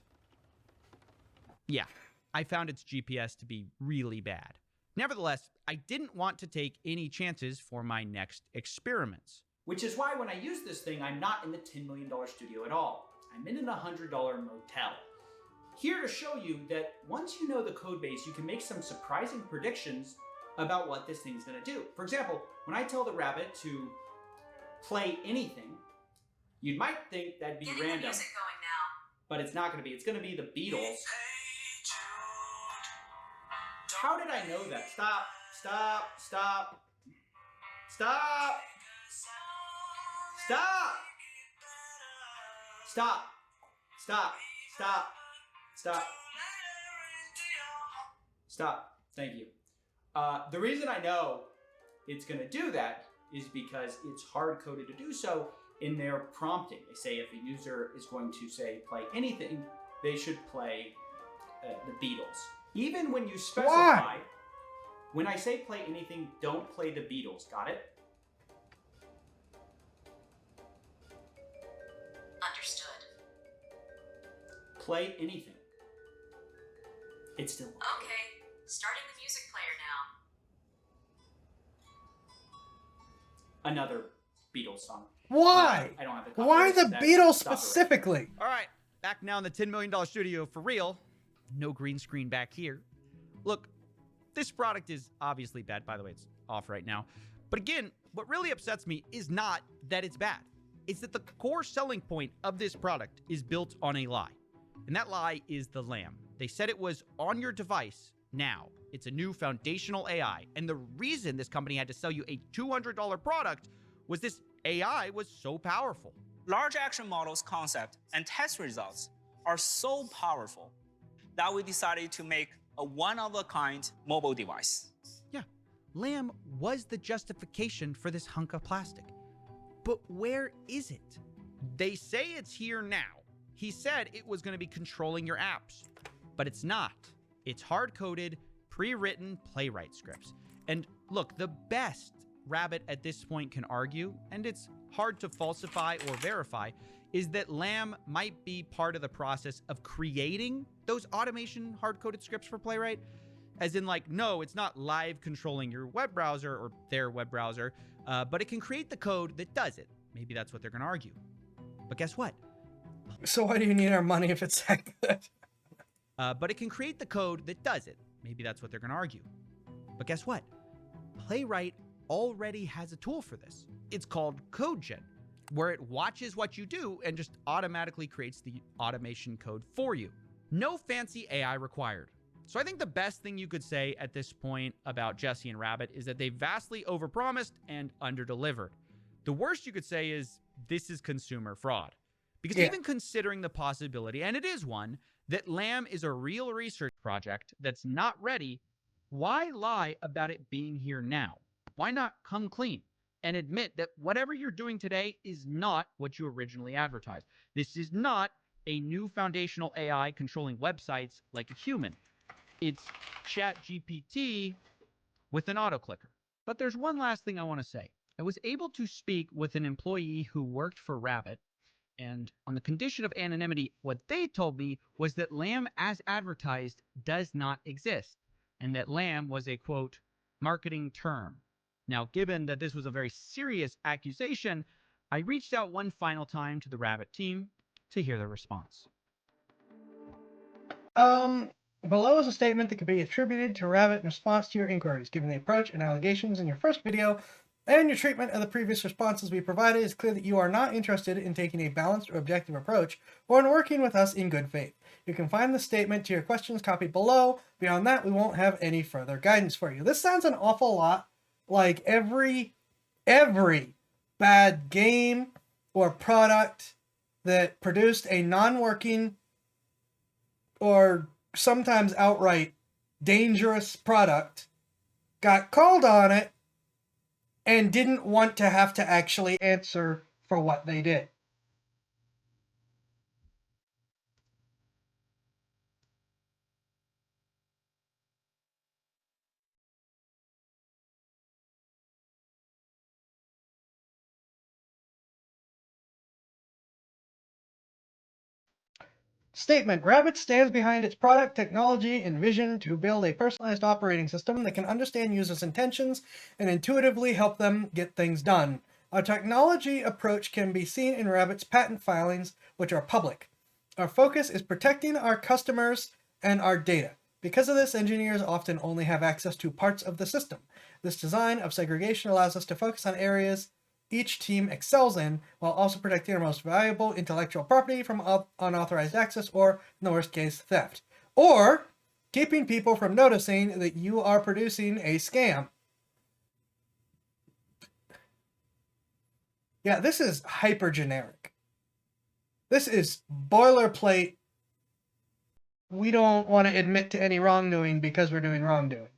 Yeah, I found its GPS to be really bad. Nevertheless, I didn't want to take any chances for my next experiments. Which is why when I use this thing, I'm not in the $10 million studio at all. I'm in an $100 motel. Here to show you that once you know the code base, you can make some surprising predictions about what this thing's gonna do. For example, when I tell the rabbit to play anything, you might think that'd be Getting random. the music going now. But it's not gonna be. It's gonna be the Beatles. How did I know that? Stop, stop, stop, stop, stop, stop, stop, stop, stop, stop. Thank you. The reason I know it's going to do that is because it's hard-coded to do so in their prompting. They say if a user is going to say play anything, they should play the Beatles. Even when you specify, Why? When I say play anything, don't play the Beatles. Got it? Understood. Play anything. It's still working. Okay, starting the music player now. Another Beatles song. Why? I don't have the Why copyright. the That's Beatles copyright. specifically? All right, back now in the $10 million studio for real. No green screen back here. Look, this product is obviously bad. By the way, it's off right now. But again, what really upsets me is not that it's bad. It's that the core selling point of this product is built on a lie. And that lie is the lamb. They said it was on your device now. It's a new foundational AI. And the reason this company had to sell you a $200 product was this AI was so powerful. Large action models concept and test results are so powerful that we decided to make a one-of-a-kind mobile device. Yeah, lamb was the justification for this hunk of plastic. But where is it? They say it's here now. He said it was going to be controlling your apps, but it's not. It's hard-coded, pre-written playwright scripts. And look, the best Rabbit at this point can argue, and it's hard to falsify or verify, is that Lamb might be part of the process of creating those automation hard-coded scripts for Playwright. As in, like, no, it's not live controlling your web browser or their web browser, but it can create the code that does it. Maybe that's what they're going to argue. But guess what? So why do you need our money if it's that good? But it can create the code that does it. Maybe that's what they're going to argue. But guess what? Playwright already has a tool for this. It's called CodeGen, where it watches what you do and just automatically creates the automation code for you. No fancy AI required. So I think the best thing you could say at this point about Jesse and Rabbit is that they vastly overpromised and underdelivered. The worst you could say is this is consumer fraud. Because even considering the possibility, and it is one, that Lamb is a real research project that's not ready, why lie about it being here now? Why not come clean and admit that whatever you're doing today is not what you originally advertised? This is not a new foundational AI controlling websites like a human. It's ChatGPT with an autoclicker. But there's one last thing I want to say. I was able to speak with an employee who worked for Rabbit, and on the condition of anonymity, what they told me was that Lamb as advertised does not exist, and that Lamb was a, quote, marketing term. Now, given that this was a very serious accusation, I reached out one final time to the Rabbit team to hear their response. Below is a statement that could be attributed to Rabbit in response to your inquiries, given the approach and allegations in your first video and your treatment of the previous responses we provided, it's clear that you are not interested in taking a balanced or objective approach or in working with us in good faith. You can find the statement to your questions copied below. Beyond that, we won't have any further guidance for you. This sounds an awful lot like every bad game or product that produced a non-working or sometimes outright dangerous product got called on it and didn't want to have to actually answer for what they did. Statement. Rabbit stands behind its product, technology, and vision to build a personalized operating system that can understand users' intentions and intuitively help them get things done. Our technology approach can be seen in Rabbit's patent filings, which are public. Our focus is protecting our customers and our data. Because of this, engineers often only have access to parts of the system. This design of segregation allows us to focus on areas each team excels in, while also protecting our most valuable intellectual property from unauthorized access or, in the worst case, theft. Or keeping people from noticing that you are producing a scam. Yeah, this is hyper generic. This is boilerplate. We don't want to admit to any wrongdoing because we're doing wrongdoing.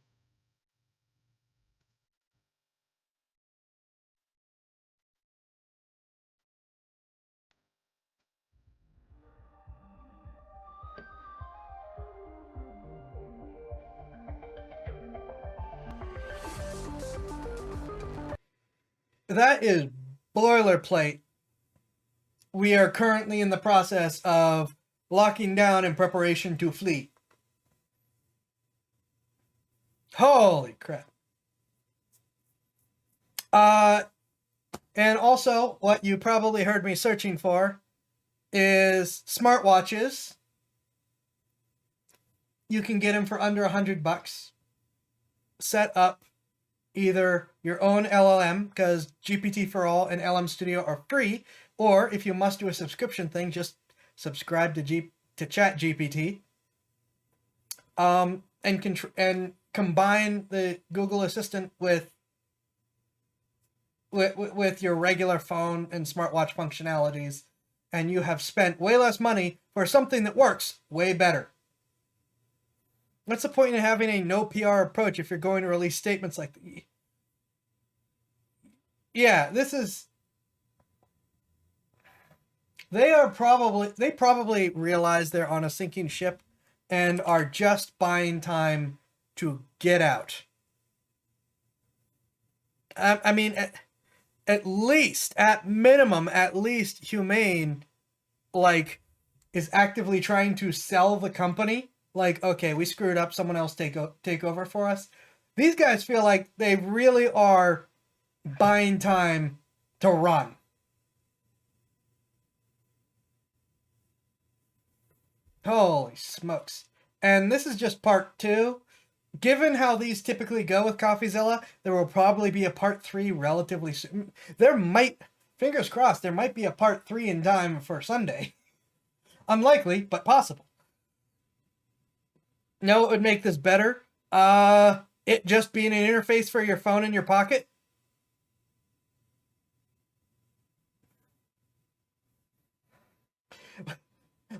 That is boilerplate. We are currently in the process of locking down in preparation to flee. Holy crap. And also, what you probably heard me searching for is smartwatches. You can get them for under $100. Set up either your own LLM, because GPT for All and LM Studio are free, or if you must do a subscription thing, just subscribe to Chat GPT. And combine the Google Assistant with your regular phone and smartwatch functionalities, and you have spent way less money for something that works way better. What's the point in having a no PR approach if you're going to release statements like that? Yeah, this is... They probably realize they're on a sinking ship and are just buying time to get out. I mean, at minimum, Humane, like, is actively trying to sell the company. Like, okay, we screwed up, someone else take over for us. These guys feel like they really are buying time to run. Holy smokes. And this is just part 2. Given how these typically go with Coffeezilla, there will probably be a part 3 relatively soon. There might, fingers crossed, there might be a part 3 in time for Sunday. Unlikely, but possible. No, it would make this better. It just being an interface for your phone in your pocket.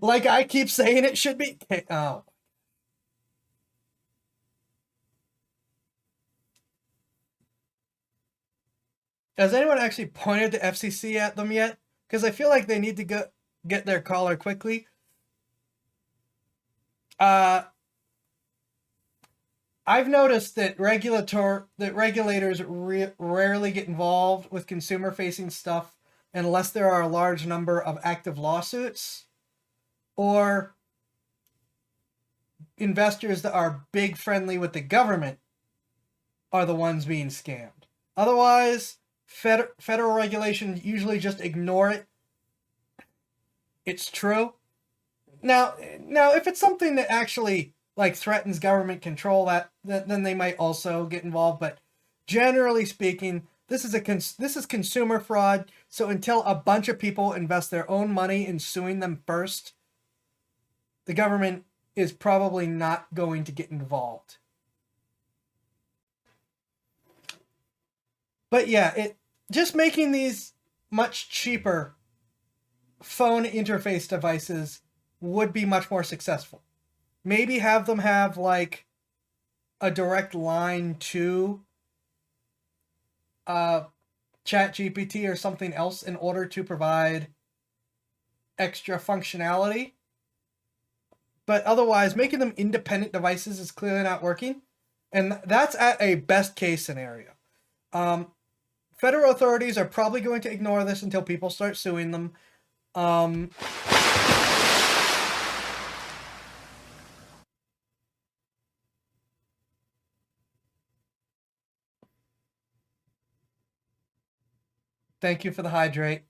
Like I keep saying it should be. Oh. Has anyone actually pointed the FCC at them yet? Because I feel like they need to get their collar quickly. I've noticed that regulators rarely get involved with consumer-facing stuff unless there are a large number of active lawsuits or investors that are big friendly with the government are the ones being scammed. Otherwise, federal regulations usually just ignore it. It's true. Now, if it's something that actually like threatens government control, then they might also get involved. But generally speaking, this is consumer fraud. So until a bunch of people invest their own money in suing them first, the government is probably not going to get involved. But yeah, just making these much cheaper phone interface devices would be much more successful. Maybe have them have like a direct line to ChatGPT or something else in order to provide extra functionality. But otherwise, making them independent devices is clearly not working. And that's at a best case scenario. Federal authorities are probably going to ignore this until people start suing them. Thank you for the hydrate.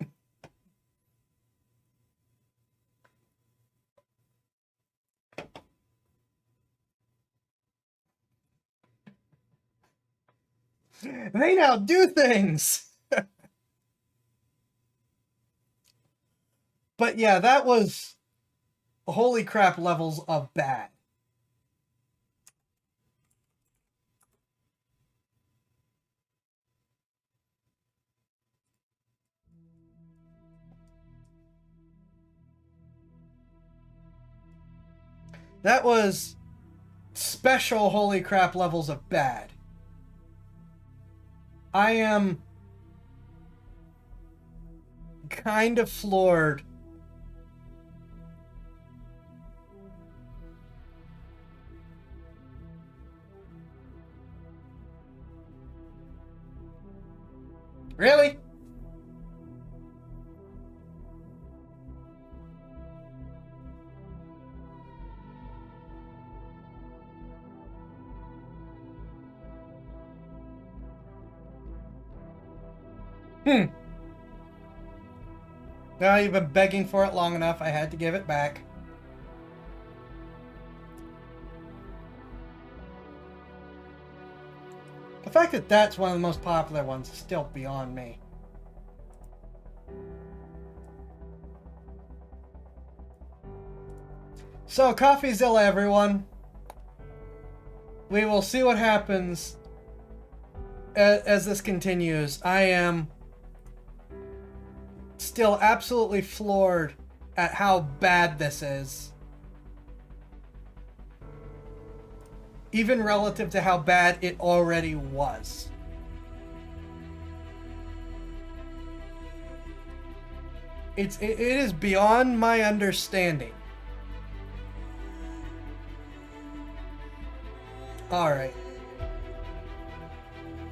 They now do things! But yeah, that was holy crap levels of bad. That was special holy crap levels of bad. I am kind of floored. Really? Now you've been begging for it long enough. I had to give it back. The fact that that's one of the most popular ones is still beyond me. So, Coffeezilla, everyone. We will see what happens as this continues. I am still absolutely floored at how bad this is. Even relative to how bad it already was. It is beyond my understanding. Alright.